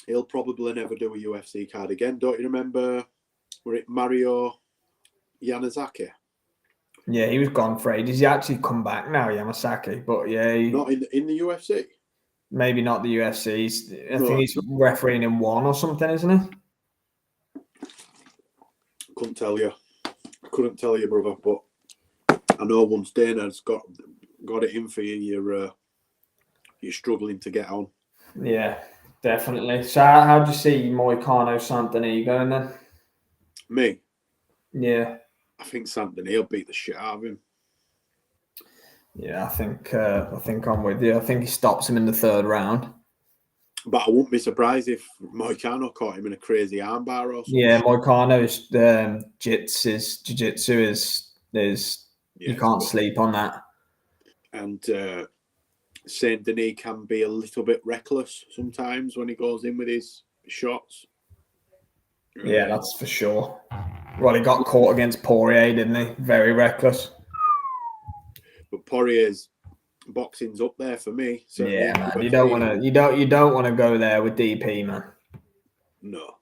He'll probably never do a UFC card again. Don't you remember? Were it Mario Yanazaki? Yeah, he was gone for ages. He actually come back now, Yamasaki. But yeah, not in the UFC. Maybe not the UFC. I think he's refereeing in 1 or something, isn't he? Couldn't tell you. Couldn't tell you, brother. But I know once Dana's got it in for you, you're struggling to get on. Yeah, definitely. So how do you see Moicano Saint-Denis going then? Me? Yeah. I think Saint-Denis will beat the shit out of him. Yeah, I think I'm with you. I think he stops him in the 3rd round. But I wouldn't be surprised if Moicano caught him in a crazy armbar or something. Yeah, Moicano's jiu-jitsu is you can't sleep on that. And Saint-Denis can be a little bit reckless sometimes when he goes in with his shots. Yeah, that's for sure. Well, he got caught against Poirier, didn't he? Very reckless. But Poirier's boxing's up there for me. So yeah, man. You don't want to go there with DP, man. No,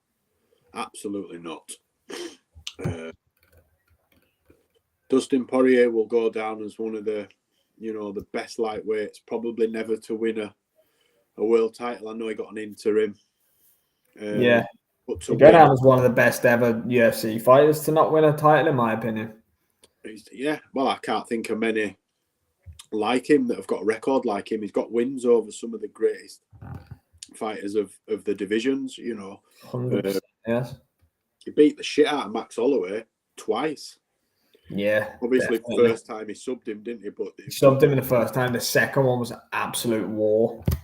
absolutely not. Dustin Poirier will go down as one of the best lightweights, probably never to win a world title. I know he got an interim. Yeah. But to go down as one of the best ever UFC fighters to not win a title, in my opinion. Yeah, well, I can't think of many like him that have got a record like him. He's got wins over some of the greatest fighters of the divisions, 100%, yes. He beat the shit out of Max Holloway twice. Yeah, Obviously, definitely. first time he subbed him, didn't he? But He subbed him in the first time. The second one was an absolute war. Do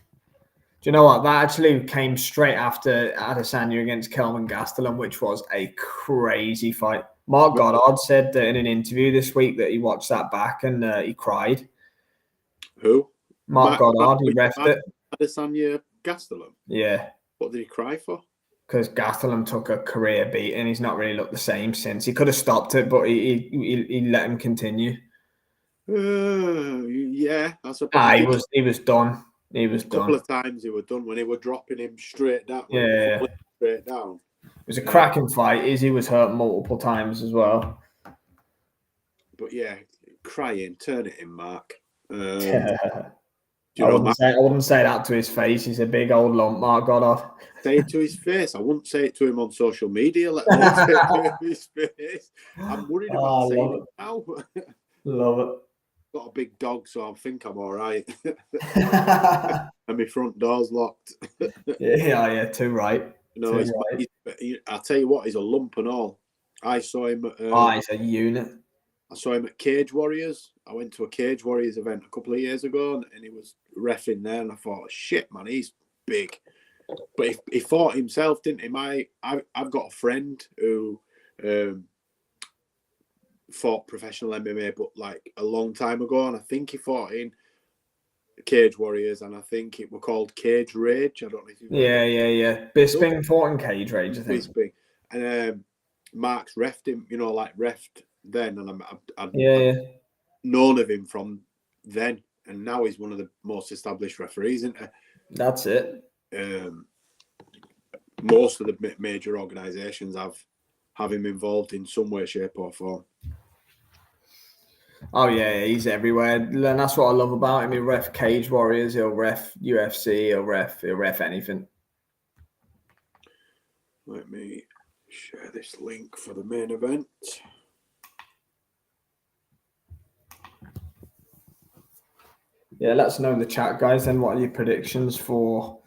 you know what? That actually came straight after Adesanya against Kelvin Gastelum, which was a crazy fight. Mark Goddard said that in an interview this week that he watched that back and he cried. Who? Mark Goddard, he refed it. Adesanya Gastelum. Yeah. What did he cry for? Because Gastelum took a career beat and he's not really looked the same since. He could have stopped it, but he let him continue. Yeah, I suppose. He was done. He was done. A couple of times he was done when they were dropping him straight down. Yeah. Straight down. It was a cracking fight. Izzy was hurt multiple times as well. But yeah, crying, turn it in, Mark. I wouldn't say that to his face. He's a big old lump, Mark Goddard. Say it to his face. I wouldn't say it to him on social media. Let alone say it to his face. I'm worried about saying it now. Love it. Got a big dog, so I think I'm all right. And my front door's locked. Yeah, too right. I'll tell you what, he's a lump and all. I saw him. He's a unit. I saw him at Cage Warriors. I went to a Cage Warriors event a couple of years ago, and he was reffing there. And I thought, shit, man, he's big. But he fought himself, didn't he? I've got a friend who fought professional MMA, but like a long time ago, and I think he fought in Cage Warriors, and I think it were called Cage Rage. I don't know if you've Yeah. Bisping fought in Cage Rage, I think. Bisping. And Mark's reffed him, reffed then, and I'd known of him from then, and now he's one of the most established referees, isn't he? That's it. Most of the major organisations have him involved in some way, shape, or form. Oh yeah, he's everywhere, and that's what I love about him. He'll ref Cage Warriors, he'll ref UFC, he'll ref anything. Let me share this link for the main event. Yeah, let us know in the chat, guys. Then what are your predictions for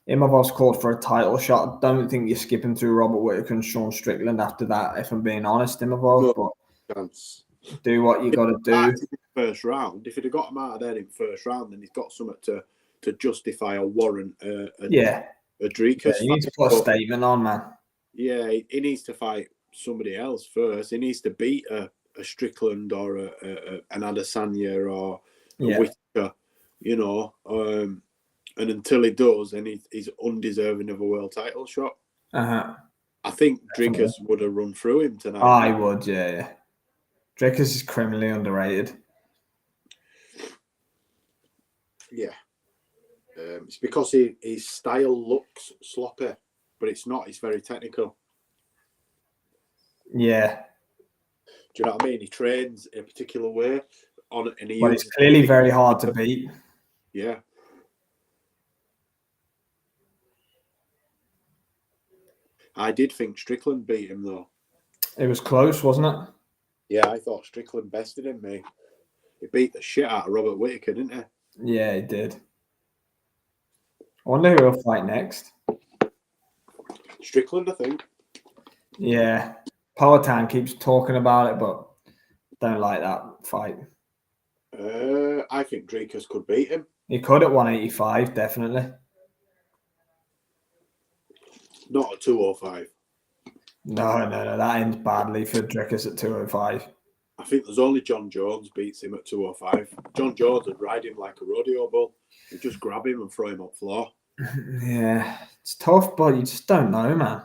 Imovov's called for a title shot? I don't think you're skipping through Robert Whittaker and Sean Strickland after that, if I'm being honest, Imavov. No chance. Do what you got to do. First round. If he'd have got him out of there in first round, then he's got something to justify or warrant a Dricus. Yeah, you need to put a statement on, man. Yeah, he needs to fight somebody else first. He needs to beat a Strickland or an Adesanya or a Whittaker, and until he does, then he's undeserving of a world title shot. I think Dricus would have run through him tonight. I would, yeah. Dricus is criminally underrated. Yeah. It's because his style looks sloppy, but it's not. It's very technical. Yeah. Do you know what I mean? He trains a particular way. But it's clearly very hard to beat. Yeah. I did think Strickland beat him, though. It was close, wasn't it? Yeah, I thought Strickland bested him, mate. He beat the shit out of Robert Whittaker, didn't he? Yeah, he did. I wonder who he'll fight next. Strickland, I think. Yeah. Powhatan keeps talking about it, but don't like that fight. I think Dricus could beat him. He could at 185, definitely. Not at 205. No. That ends badly for Dricus at 205. I think there's only John Jones beats him at 205. John Jones would ride him like a rodeo bull. He'd just grab him and throw him up floor. Yeah, it's tough, but you just don't know, man.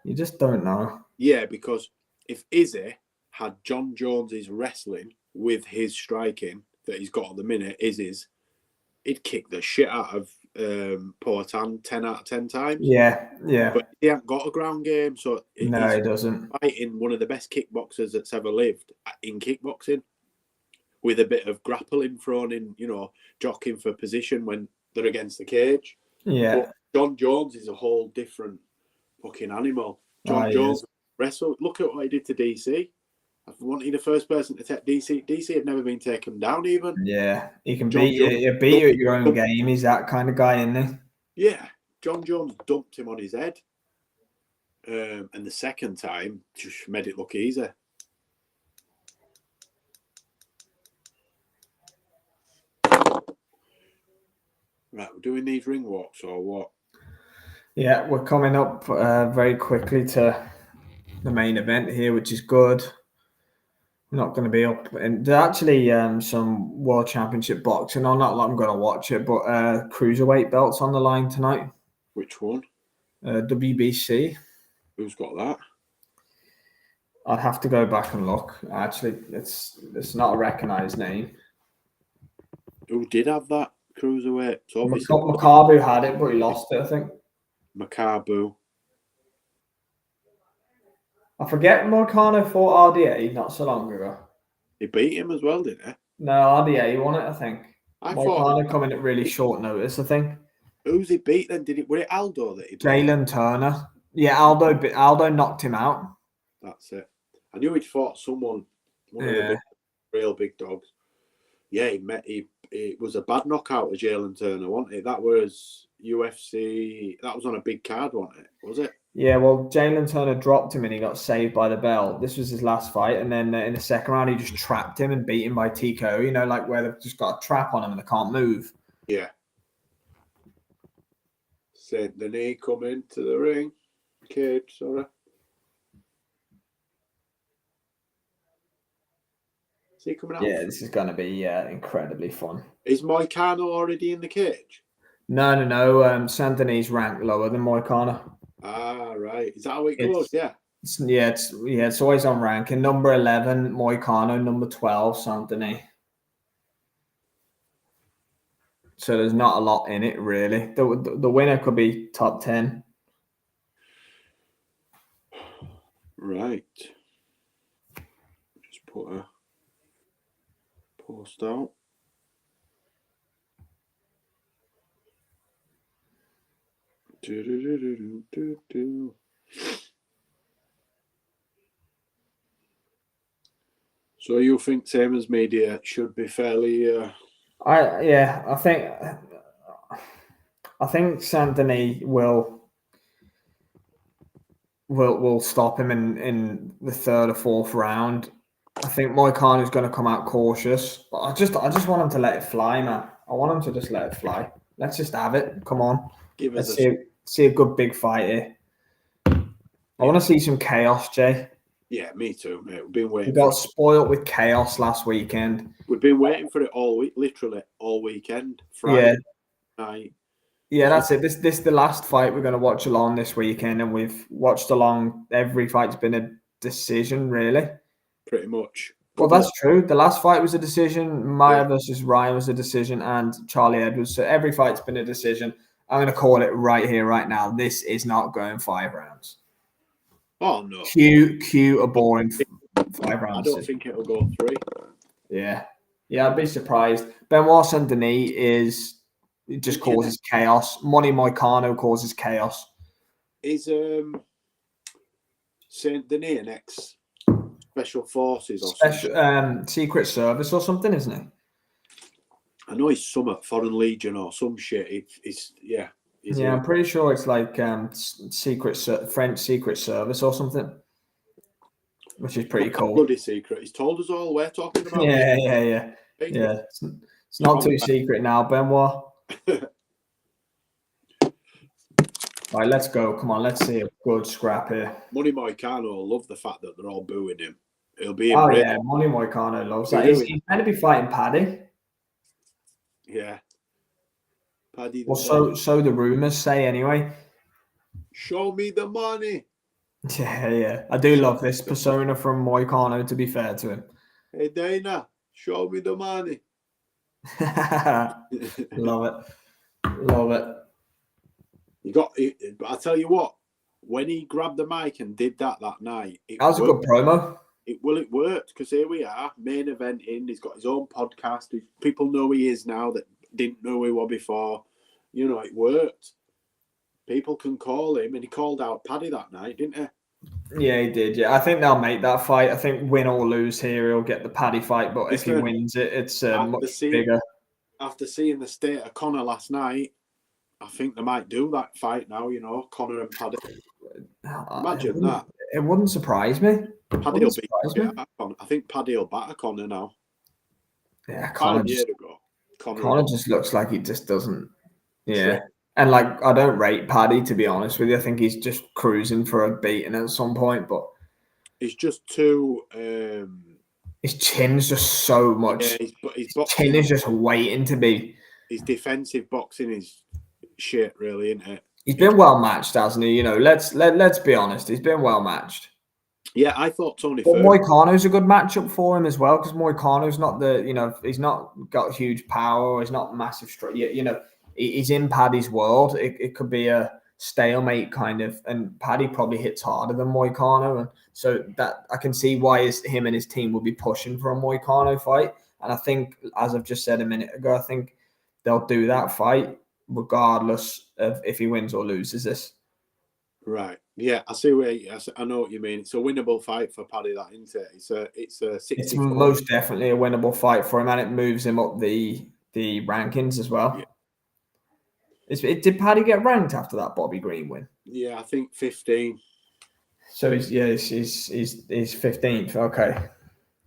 You just don't know. Yeah, because if Izzy had John Jones's wrestling with his striking that he's got at the minute, Izzy's, he'd kick the shit out of Powhatan 10 out of 10 times. Yeah. But he hasn't got a ground game, so he doesn't. Fighting one of the best kickboxers that's ever lived in kickboxing, with a bit of grappling thrown in, jockeying for position when they're against the cage. Yeah. But John Jones is a whole different fucking animal. John Jones wrestled. Look at what he did to DC. I've wanted the first person to take DC. DC had never been taken down even. Yeah, he can John beat you. Jones He'll beat you at your own game. He's that kind of guy, isn't he? Yeah, John Jones dumped him on his head. And the second time just made it look easy. Right, we're doing these ring walks or what? Yeah, we're coming up very quickly to the main event here, which is good. We're not going to be up. And there's actually some World Championship boxing on. Not that I'm going to watch it, but cruiserweight belts on the line tonight. Which one? WBC. Who's got that? I'd have to go back and look. Actually, it's not a recognised name. Who did have that cruiserweight? So obviously Makabu had it, but he lost it, I think. Makabu. I forget Moicano fought RDA not so long ago. He beat him as well, didn't he? No, RDA won it, I think. Moicano coming at really short notice, I think. Who's he beat then? Were it Aldo that he beat? Jalen Turner. Yeah, Aldo knocked him out. That's it. I knew he'd fought someone, one of the real big dogs. Yeah, it was a bad knockout of Jalen Turner, wasn't it? That was UFC. That was on a big card, wasn't it? Was it? Yeah, well, Jalen Turner dropped him and he got saved by the bell. This was his last fight. And then in the second round, he just trapped him and beat him by TKO, you know, like where they've just got a trap on him and they can't move. Yeah. Sent the knee come into the ring. Cage, sorry. Is he coming out? Yeah, this is going to be incredibly fun. Is Moicano already in the cage? No. Santini's ranked lower than Moicano. Ah, right. Is that how it goes? Yeah. It's always on ranking. Number 11, Moicano. Number 12, Santini. So there's not a lot in it, really. The winner could be top 10. Right. Just put a post out. So you think same as media should be fairly? I think Santini will stop him in the third or fourth round. I think Moicano is going to come out cautious, but I just want him to let it fly, man. I want him to just let it fly. Let's just have it. Come on. Let's see a good big fight here. I want to see some chaos, Jay. Yeah, me too, mate. We've been waiting. We got spoiled with chaos last weekend. We've been waiting for it all week, literally all weekend. Friday night. Yeah, that's it. This is the last fight we're going to watch along this weekend, and we've watched along. Every fight's been a decision, really. Pretty much. Well, that's true. The last fight was a decision. Maya versus Ryan was a decision, and Charlie Edwards. So every fight's been a decision. I'm going to call it right here, right now. This is not going 5 rounds. Oh, no. Cue a boring 5 rounds. I don't think it'll go 3. Yeah, I'd be surprised. Benoit Saint-Denis just causes chaos. Money Moicano causes chaos. Is Saint-Denis an ex-special forces or something? Secret Service or something, isn't he? I know he's some at Foreign Legion or some shit. I'm pretty sure it's like French Secret Service or something, which is pretty cool. Bloody secret. He's told us all we're talking about. Yeah. It's not too secret now, Benoit. Right, let's go. Come on, let's see a good scrap here. Money Moicano will love the fact that they're all booing him. It'll be Money Moicano loves that. He's meant to be fighting Paddy. Yeah. Paddy. Well, so the rumors say anyway. Show me the money. Yeah. I do love this persona from Moicano, to be fair to him. Hey, Dana, show me the money. Love it. I'll tell you what, when he grabbed the mic and did that night, that was a good promo. It worked because here we are, main event in. He's got his own podcast. People know who he is now that didn't know who he was before. You know, it worked. People can call him, and he called out Paddy that night, didn't he? Yeah, he did. Yeah, I think they'll make that fight. I think win or lose here, he'll get the Paddy fight. But if he Listen, wins it, it's after much seeing bigger. after seeing the state of Conor last night, I think they might do that fight now. Conor and Paddy. Imagine that. It wouldn't surprise me. Paddy will be. I think Paddy will batter Conor now. Yeah, 5 years ago, Conor just looks like he just doesn't. Yeah. Trip. And like, I don't rate Paddy, to be honest with you. I think he's just cruising for a beating at some point, but he's just too. His chin's just so much. Yeah, his chin is just waiting to be. His defensive boxing is shit, really, isn't it? He's been well matched, hasn't he? Let's be honest. He's been well matched. Yeah, I thought Tony. But Moicano's a good matchup for him as well, because Moicano's not he's not got huge power. He's not massive strength. He's in Paddy's world. It could be a stalemate kind of, and Paddy probably hits harder than Moicano, and so that I can see why him and his team will be pushing for a Moicano fight. And I think, as I've just said a minute ago, I think they'll do that fight regardless of if he wins or loses this. Right. Yeah, I see I know what you mean. It's a winnable fight for Paddy, that, isn't it? It's a 64. It's most definitely a winnable fight for him, and it moves him up the rankings as well. Yeah. Did Paddy get ranked after that Bobby Green win? Yeah, I think 15. So he's 15th. Okay.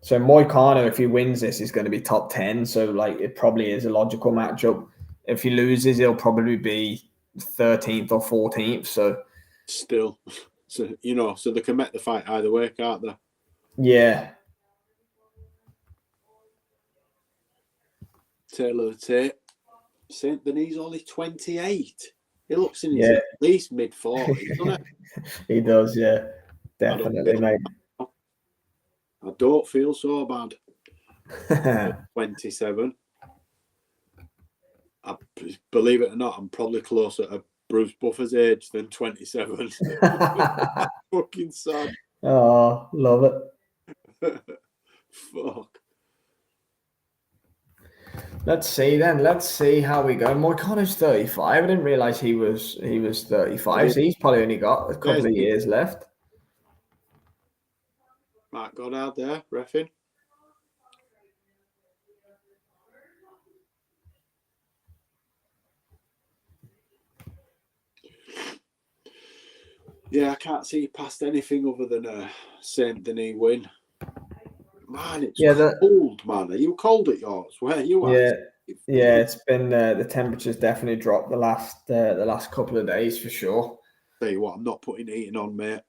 So Moicano, if he wins this, is going to be top 10. So like, it probably is a logical matchup. If he loses, he'll probably be 13th or 14th. So still, so they can make the fight either way, can't they? Yeah. Taylor of the Tape. Saint Denis only 28. He looks in his at least mid-40s, doesn't he? He does, yeah. Definitely, mate. I don't feel so bad. 27. Believe it or not, I'm probably closer to Bruce Buffer's age than 27. Fucking sad. Oh, love it. Fuck. Let's see then. Let's see how we go. Moicano's 35. I didn't realise he was 35. So he's probably only got a couple of years left. Mark Goddard there, reffing. Yeah, I can't see past anything other than a Saint Denis win. Man, it's cold, man. Are you cold at yours? Where are you at? Yeah, it's been the temperature's definitely dropped the last couple of days for sure. Tell you what, I'm not putting heating on, mate.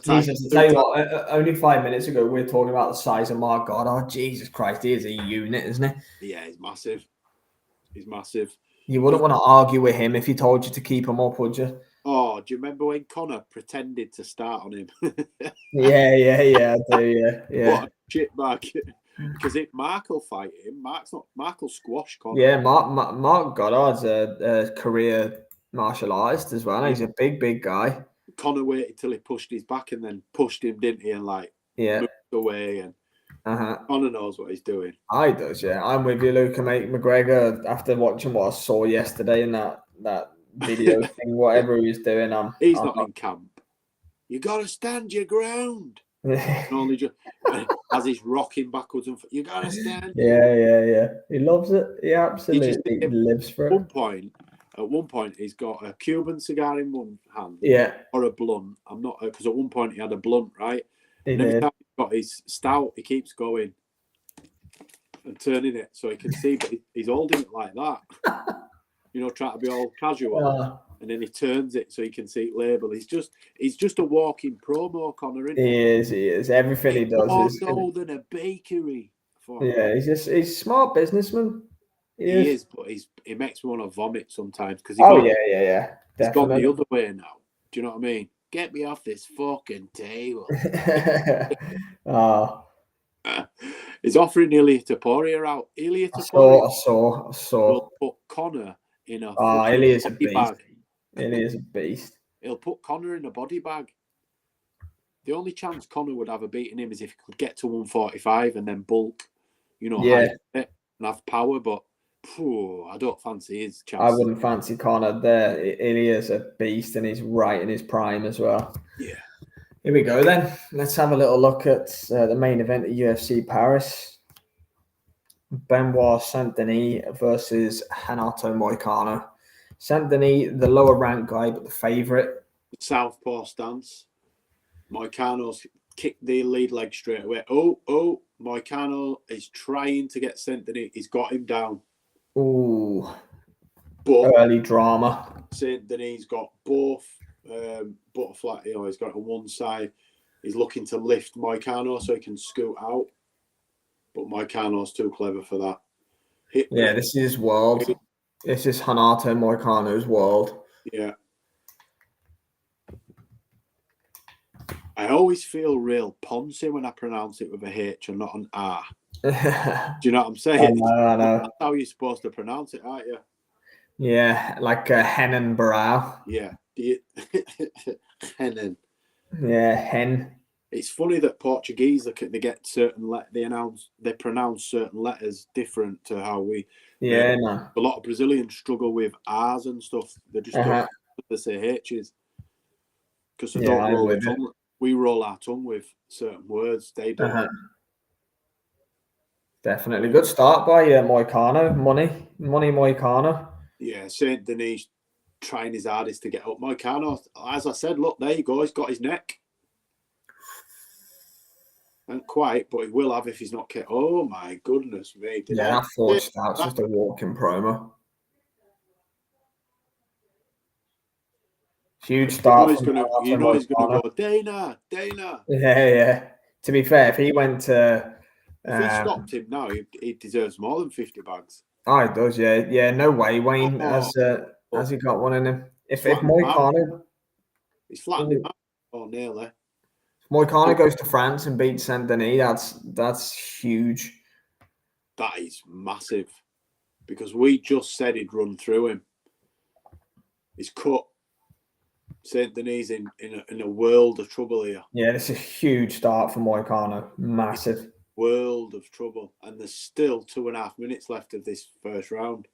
Jesus, tell you what, only 5 minutes ago we were talking about the size of Mark Goddard. Jesus Christ, he is a unit, isn't he? Yeah, he's massive. He's massive. You wouldn't want to argue with him if he told you to keep him up, would you? Oh, do you remember when Conor pretended to start on him? Yeah, I do, yeah. What a shit bag. Because Mark will fight him. Mark will squash Conor. Yeah, Mark Goddard's a career martial artist as well. He's a big guy. Conor waited till he pushed his back and then pushed him, didn't he? And moved away. And Conor knows what he's doing. He does, yeah. I'm with you, Luke. Mate, McGregor, after watching what I saw yesterday in that video thing, whatever he was doing, he's not in camp. You got to stand your ground. Only just as he's rocking backwards and you got to stand. Yeah. He loves it. He absolutely lives for it. At one point, he's got a Cuban cigar in one hand. Yeah. Or a blunt. I'm not, because at one point he had a blunt, right? And every time he's got his stout, he keeps going and turning it so he can see, but he's holding it like that. Trying to be all casual. And then he turns it so he can see it label. He's just a walking promo, Conor, isn't he? He is. Everything he does is more than a bakery. He's a smart businessman. He is, but he makes me want to vomit sometimes because yeah. He's gone the other way now. Do you know what I mean? Get me off this fucking table. He's offering Ilia Topuria out. Ilia Topuria. I saw. Will put Conor in a Ilia's a beast. bag. Ilia's a beast. He'll put Conor in a body bag. The only chance Conor would have of beating him is if he could get to 145 and then bulk, and have power. But I don't fancy his chance. I wouldn't fancy Conor there. Ilia's a beast and he's right in his prime as well. Yeah. Here we go then. Let's have a little look at the main event at UFC Paris. Benoit Saint-Denis versus Renato Moicano. Saint-Denis, the lower ranked guy, but the favourite. Southpaw stance. Moicano's kicked the lead leg straight away. Oh, Moicano is trying to get Saint-Denis. He's got him down. Ooh, but early drama. Saint-Denis got both butterfly, he's got on one side. He's looking to lift Moicano so he can scoot out. But Moicano's too clever for that. This is world. This is Renato Moicano's world. Yeah. I always feel real poncy when I pronounce it with a H and not an R. Do you know what I'm saying? I know. That's how you're supposed to pronounce it, aren't you? Yeah, like Hennen Barao. Yeah. Hennen. Yeah, hen. It's funny that Portuguese they get certain they pronounce certain letters different to how we. Yeah, no. A lot of Brazilians struggle with R's and stuff. They just don't say H's because they don't roll their tongue. We roll our tongue with certain words. They don't. Definitely good start by Moicano. Money Moicano. Yeah, Saint-Denis trying his hardest to get up. Moicano, as I said, look, there you go. He's got his neck. And quite, but he will have if he's not kicked. Oh my goodness me! That forced start's just a walking promo. Huge start. He's gonna go Dana. Yeah. To be fair, if he went to, if he stopped him now, he deserves more than 50 bags. Oh, he does. Yeah. No way, Wayne. Has he got one in him? If Moicano, he's flattened him out. Oh, nearly. Moicano goes to France and beats Saint-Denis, that's huge. That is massive. Because we just said he'd run through him. He's cut Saint-Denis in a world of trouble here. Yeah, this is a huge start for Moicano. Massive. World of trouble. And there's still 2.5 minutes left of this first round.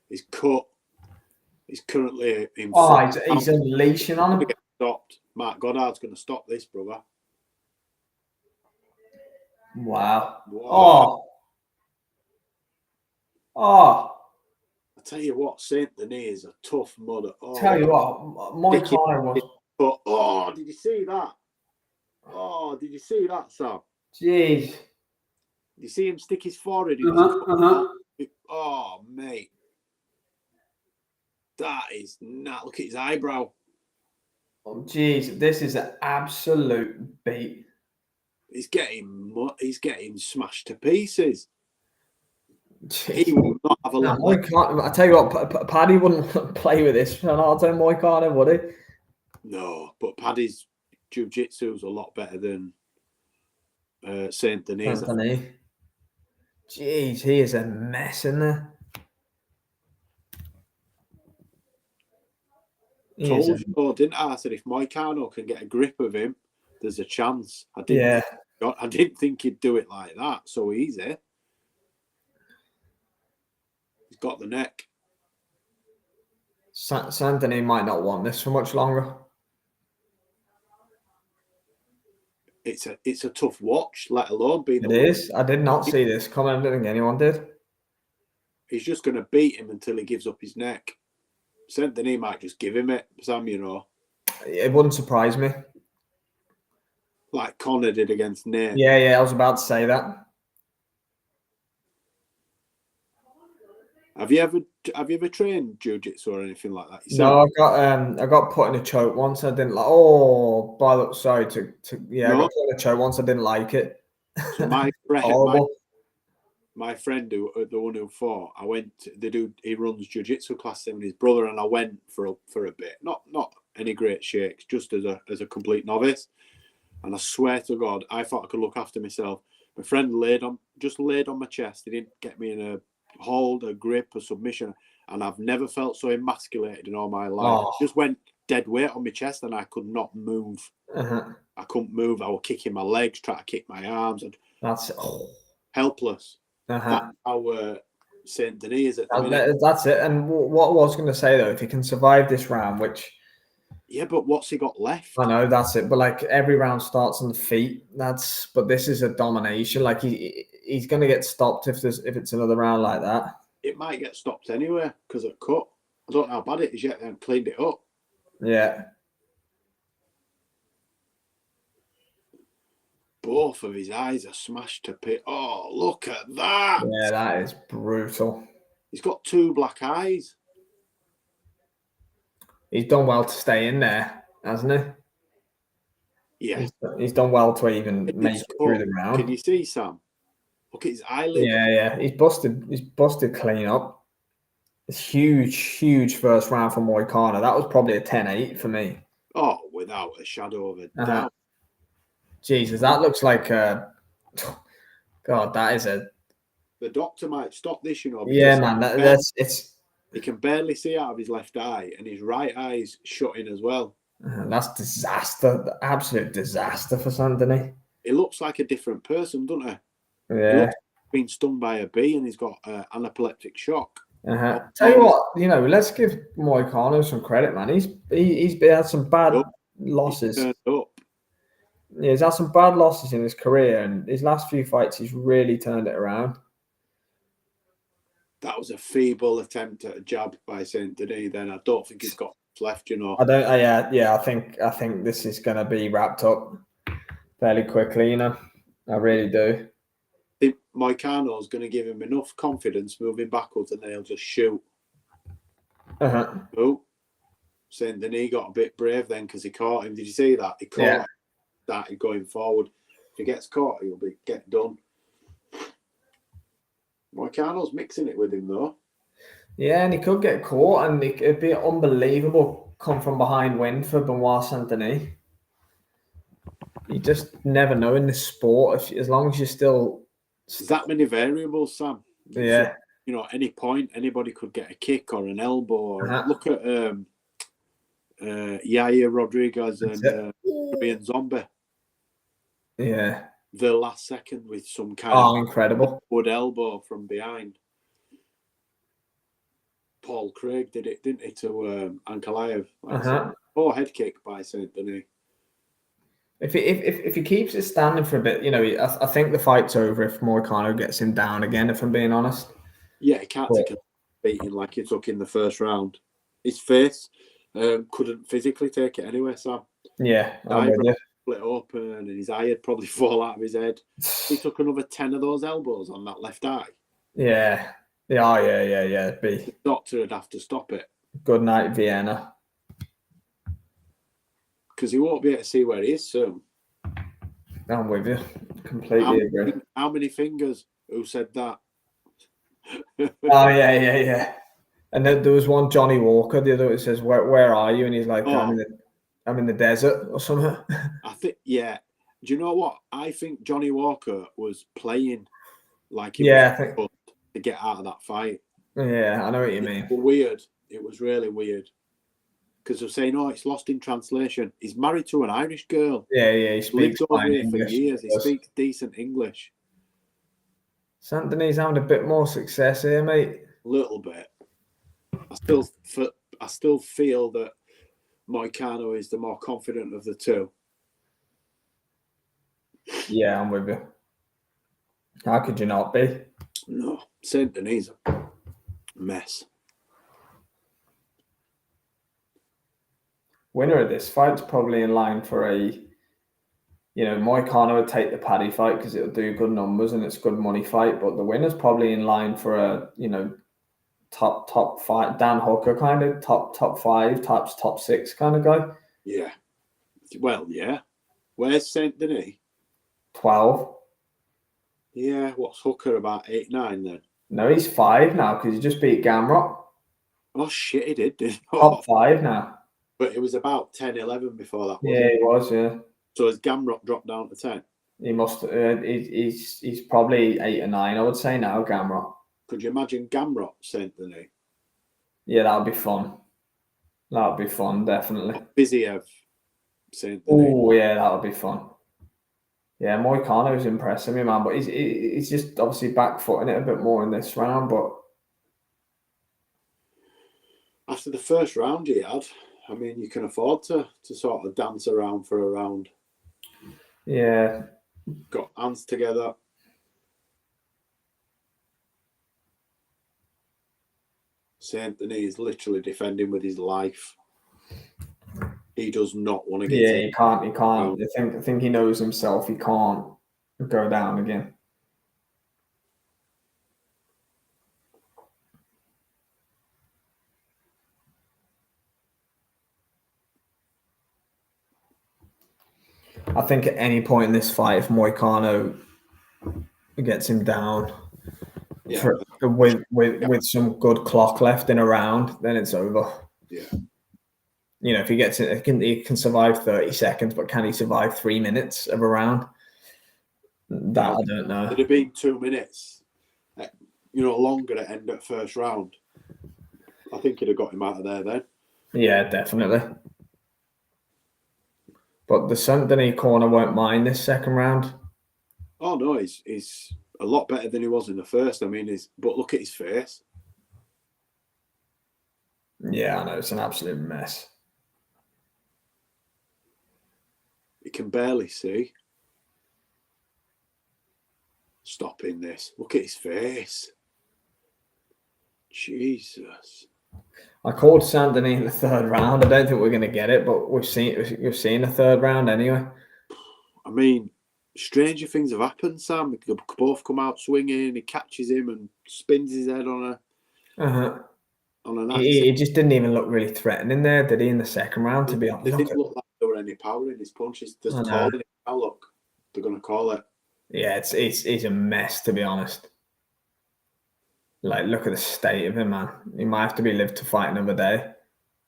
He's cut. He's currently in. He's unleashing on him. Stopped. Mark Goddard's going to stop this, brother. Wow. I tell you what, Saint-Denis is a tough mother. Tell you what, Moicano was. Did you see that? Oh, did you see that, Sam? Jeez. Did you see him stick his forehead? Oh, mate. That is not. Look at his eyebrow. Oh, jeez, this is an absolute beat. He's getting smashed to pieces. He will not have a lot. I tell you what, Paddy wouldn't play with this. Renato Moicano, would he? No, but Paddy's jiu-jitsu is a lot better than Saint-Denis. Jeez, he is a mess, isn't there? Told you, didn't I? I said if Moicano can get a grip of him, there's a chance. I didn't think he'd do it like that so easy. He's got the neck. Saint-Denis might not want this for much longer. It's a tough watch, let alone being. It is. I did not see this coming. I don't think anyone did. He's just going to beat him until he gives up his neck. Saint-Denis might just give him it, Sam. You know. It wouldn't surprise me. Like Connor did against Nate. Yeah. I was about to say that. Have you ever trained jiu-jitsu or anything like that yourself? No, I got put in a choke once. I didn't like. Oh, sorry I got put in a choke once. I didn't like it. So my friend, the one who fought, he runs jiu-jitsu classes with his brother, and I went for a bit. Not any great shakes, just as a complete novice. And I swear to God, I thought I could look after myself. My friend laid on my chest. He didn't get me in a hold, a grip, a submission, and I've never felt so emasculated in all my life. I just went dead weight on my chest and I could not move. I couldn't move. I was kicking my legs, trying to kick my arms, and that's helpless. That's how Saint-Denis is at the minute. That's it. And what I was going to say though, if he can survive this round, which Yeah, but what's he got left? I know that's it, but like every round starts on the feet. But this is a domination. Like he's gonna get stopped if it's another round like that. It might get stopped anyway because of cut. I don't know how bad it is yet. They haven't cleaned it up. Yeah. Both of his eyes are smashed to pit. Oh, look at that! Yeah, that is brutal. He's got 2 black eyes. He's done well to stay in there, hasn't he? Yeah. He's done well to even make it through the round. Can you see, Sam? Look at his eyelid. Yeah. He's busted clean up. It's huge first round for Moicano. That was probably a 10-8 for me. Oh, without a shadow of a doubt. Jesus, that looks like a... God, that is a... The doctor might stop this, Yeah, man, it's... He can barely see out of his left eye, and his right eye's shut in as well. That's disaster. Absolute disaster for Sandini. He looks like a different person, doesn't he? Yeah. He looks like he's been stung by a bee, and he's got anaphylactic shock. Tell you what, let's give Moicano some credit, man. He's had some bad losses. Yeah, he's had some bad losses in his career, and his last few fights, he's really turned it around. That was a feeble attempt at a jab by Saint Denis. Then I don't think he's got left. I don't. I think this is going to be wrapped up fairly quickly. I really do. I think Moicano's going to give him enough confidence moving backwards, and then he'll just shoot. Oh, Saint Denis got a bit brave then because he caught him. Did you see that? He caught him, started going forward. If he gets caught, he'll get done. Moicano's mixing it with him though. Yeah, and he could get caught, and it'd be unbelievable come from behind win for Benoit Saint-Denis. You just never know in this sport. As long as you're still... There's that many variables, Sam. Yeah. So, any point, anybody could get a kick or an elbow. Or look at Yair Rodriguez and Korean Zombie. Yeah. The last second with some kind of incredible wood elbow from behind. Paul Craig did it, didn't he, to Ankalaev? Head kick by Saint Denis. If he keeps it standing for a bit, I think the fight's over if Moicano gets him down again, if I'm being honest. Yeah, he can't take a beating like he took in the first round. His face couldn't physically take it anyway, Sam. Yeah, split open and his eye had probably fall out of his head. He took another 10 of those elbows on that left eye. Yeah. The doctor would have to stop it. Good night, Vienna. Because he won't be able to see where he is soon. I'm with you. Completely agree. How many fingers? Who said that? Yeah. And then there was one Johnny Walker, the other, it says, where are you? And he's like, I'm in the desert or something. I think, yeah. Do you know what? I think Johnny Walker was playing like he was to get out of that fight. Yeah, I know what you mean. Weird. It was really weird. Because they're saying, it's lost in translation. He's married to an Irish girl. Yeah, he speaks over here for years. He speaks decent English. Saint-Denis having a bit more success here, mate. A little bit. I still feel that Moicano is the more confident of the two. Yeah, I'm with you. How could you not be? No, Saint-Denis a mess. Winner of this fight's probably in line for a, Moicano would take the Paddy fight because it'll do good numbers and it's a good money fight. But the winner's probably in line for a, top five, Dan Hooker kind of top five, top six kind of guy. Yeah. Well, yeah. Where's Saint-Denis? 12. Yeah. What's Hooker, about 8, 9 then? No, he's 5 now because he just beat Gamrot. Oh shit, he did. Top 5 now. But it was about 10, 11 before that. Yeah, he was. Yeah. So has Gamrot dropped down to 10? He must. He's probably 8 or 9. I would say now, Gamrot. Could you imagine Gamrot Saint-Denis? Yeah, that would be fun. That would be fun, definitely. Viziev Saint-Denis. Oh yeah, that would be fun. Yeah, Moicano's impressing me, man, but he's just obviously back-footing it a bit more in this round. But after the first round he had, I mean, you can afford to sort of dance around for a round. Yeah. Got hands together. Anthony is literally defending with his life. He does not want to get He can't. I think he knows himself. He can't go down again. I think at any point in this fight, if Moicano gets him down with some good clock left in a round, then it's over. Yeah. You know, if he gets it, he can survive 30 seconds, but can he survive 3 minutes of a round? That I don't know. It'd have been 2 minutes, longer at end of first round. I think he'd have got him out of there then. Yeah, definitely. But the Saint-Denis corner won't mind this second round. Oh no, he's a lot better than he was in the first. I mean, but look at his face. Yeah, I know, it's an absolute mess. You can barely see. Stopping this. Look at his face. Jesus. I called Saint-Denis in the third round. I don't think we're going to get it, but we've seen a third round anyway. I mean, stranger things have happened, Sam. They both come out swinging. He catches him and spins his head on an axis. He just didn't even look really threatening there, did he, in the second round, to be honest? It didn't look like there were any power in his punches. They're calling it now, look. They're going to call it. Yeah, it's a mess, to be honest. Like, look at the state of him, man. He might have to be lived to fight another day.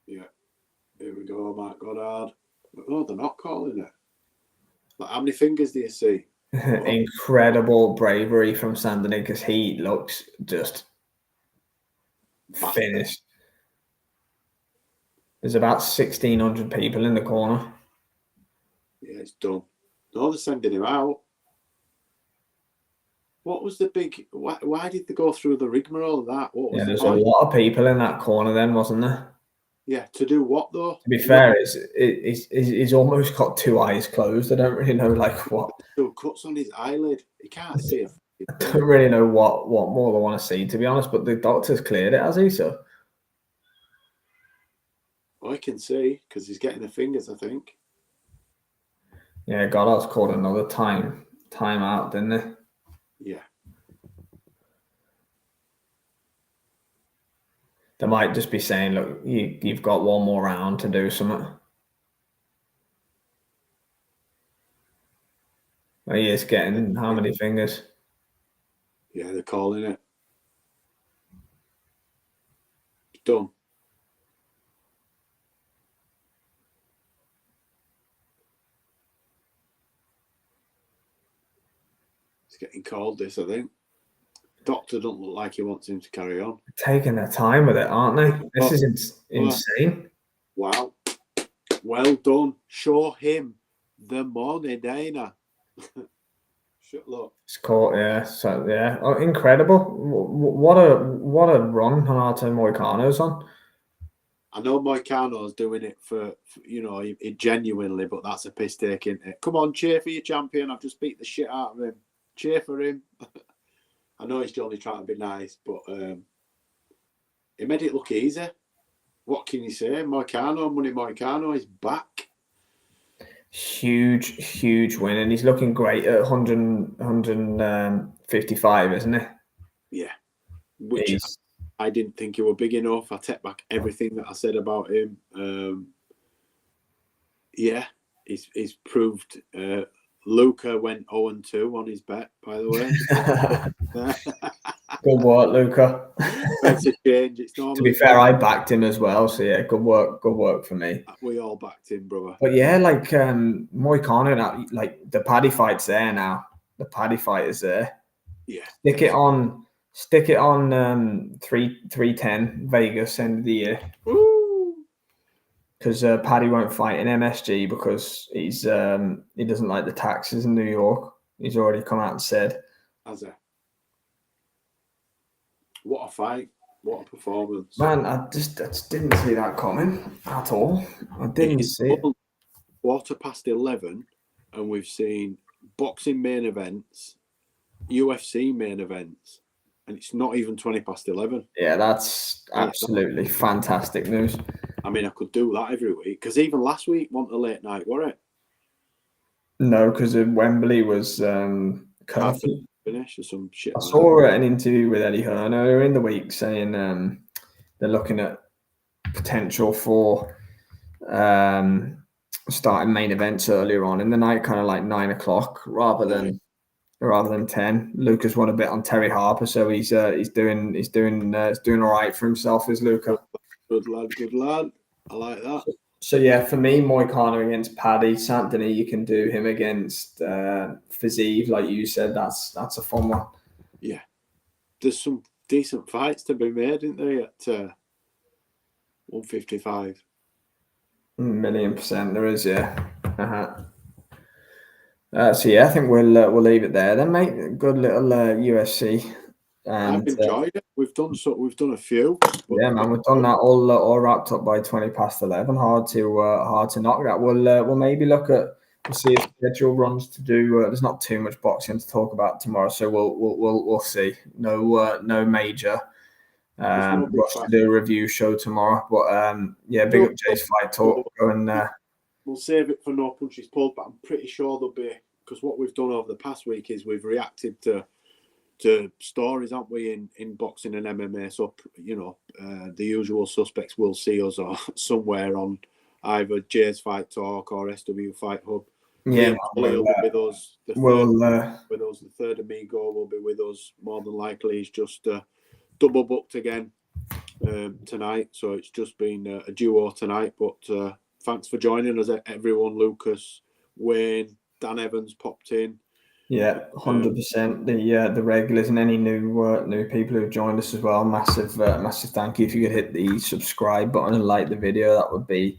Yeah. Here we go, Mark Goddard. Oh, they're not calling it. Like, how many fingers do you see? Incredible bravery from Saint-Denis because he looks just finished. There's about 1,600 people in the corner. Yeah, it's done. No, they're sending him out. What was the big... Why did they go through the rigmarole of that? What was there's a lot of people in that corner then, wasn't there? Yeah, to do what, though? To be fair, he's almost got two eyes closed. I don't really know, like, what. Still cuts on his eyelid. He can't see it. I don't really know what more they want to see, to be honest, but the doctor's cleared it, has he, so? I can see, because he's getting the fingers, I think. Yeah, Goddard's called another time out, didn't he? Yeah. They might just be saying, look, you've got one more round to do something. He is getting how many fingers? Yeah, they're calling it. Done. It's getting called, this, I think. Doctor doesn't look like he wants him to carry on. Taking their time with it, aren't they? This is insane. Wow. Well done. Show him the money, Dana. Look. It's caught, yeah. So yeah, incredible. What a run Renato Moicano's on. I know Moicano's doing it for it genuinely, but that's a piss take, isn't it? Come on, cheer for your champion. I've just beat the shit out of him. Cheer for him. I know he's only trying to be nice, but he made it look easy. What can you say? Money Moicano is back. Huge win, and he's looking great at 155, isn't he? Yeah. Which I didn't think he were big enough. I take back everything that I said about him. Yeah, he's proved. Luca went 0-2 on his bet, by the way. Good work, Luca. It's a change. It's to be fair, I backed him as well. So yeah, good work for me. We all backed him, brother. But yeah, like Moicano now, like the Paddy fight's there now. The Paddy fight is there. Yeah. Stick it on 310 Vegas end of the year. Because Paddy won't fight in MSG because he doesn't like the taxes in New York. He's already come out and said. Has he? What a fight. What a performance. Man, I just didn't see that coming at all. I didn't see it. 11:15, and we've seen boxing main events, UFC main events, and it's not even 11:20. Yeah, that's absolutely fantastic news. I mean, I could do that every week, because even last week wasn't a late night, were it? No, because Wembley was curfew. Finish or some shit. I saw an interview with Eddie Hearn earlier in the week saying they're looking at potential for starting main events earlier on in the night, kind of like 9 o'clock rather than 10. Lucas won a bit on Terry Harper, so he's doing all right for himself, is Luca. Good lad. I like that. So yeah, for me, Moicano against Paddy, Saint Denis, you can do him against Fiziev, like you said. That's a fun one. Yeah, there's some decent fights to be made, isn't there? At 155. 1,000,000% there is, yeah. So yeah, I think we'll leave it there then, mate. Good little UFC. And I've enjoyed it. We've done a few. Yeah, man, we've done that all wrapped up by 11:20. Hard to knock that. We'll maybe we'll see if schedule runs to do. There's not too much boxing to talk about tomorrow, so we'll see. No major rush to do a review show tomorrow. But yeah, big up Jay's Fight Talk. We'll save it for No Punches Pulled, but I'm pretty sure there'll be, because what we've done over the past week is we've reacted to stories, aren't we, in boxing and MMA? So, the usual suspects will see us or somewhere on either Jay's Fight Talk or SW Fight Hub. Yeah, will be with us. The third amigo will be with us. More than likely, he's just double booked again tonight. So it's just been a duo tonight. But thanks for joining us, everyone. Lucas, Wayne, Dan Evans popped in. Yeah, 100%. The regulars and any new people who've joined us as well. Massive thank you. If you could hit the subscribe button and like the video, that would be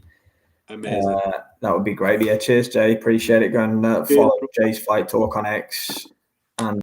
amazing. That would be great. Yeah, cheers, Jay. Appreciate it. Go and follow Jay's Fight Talk on X.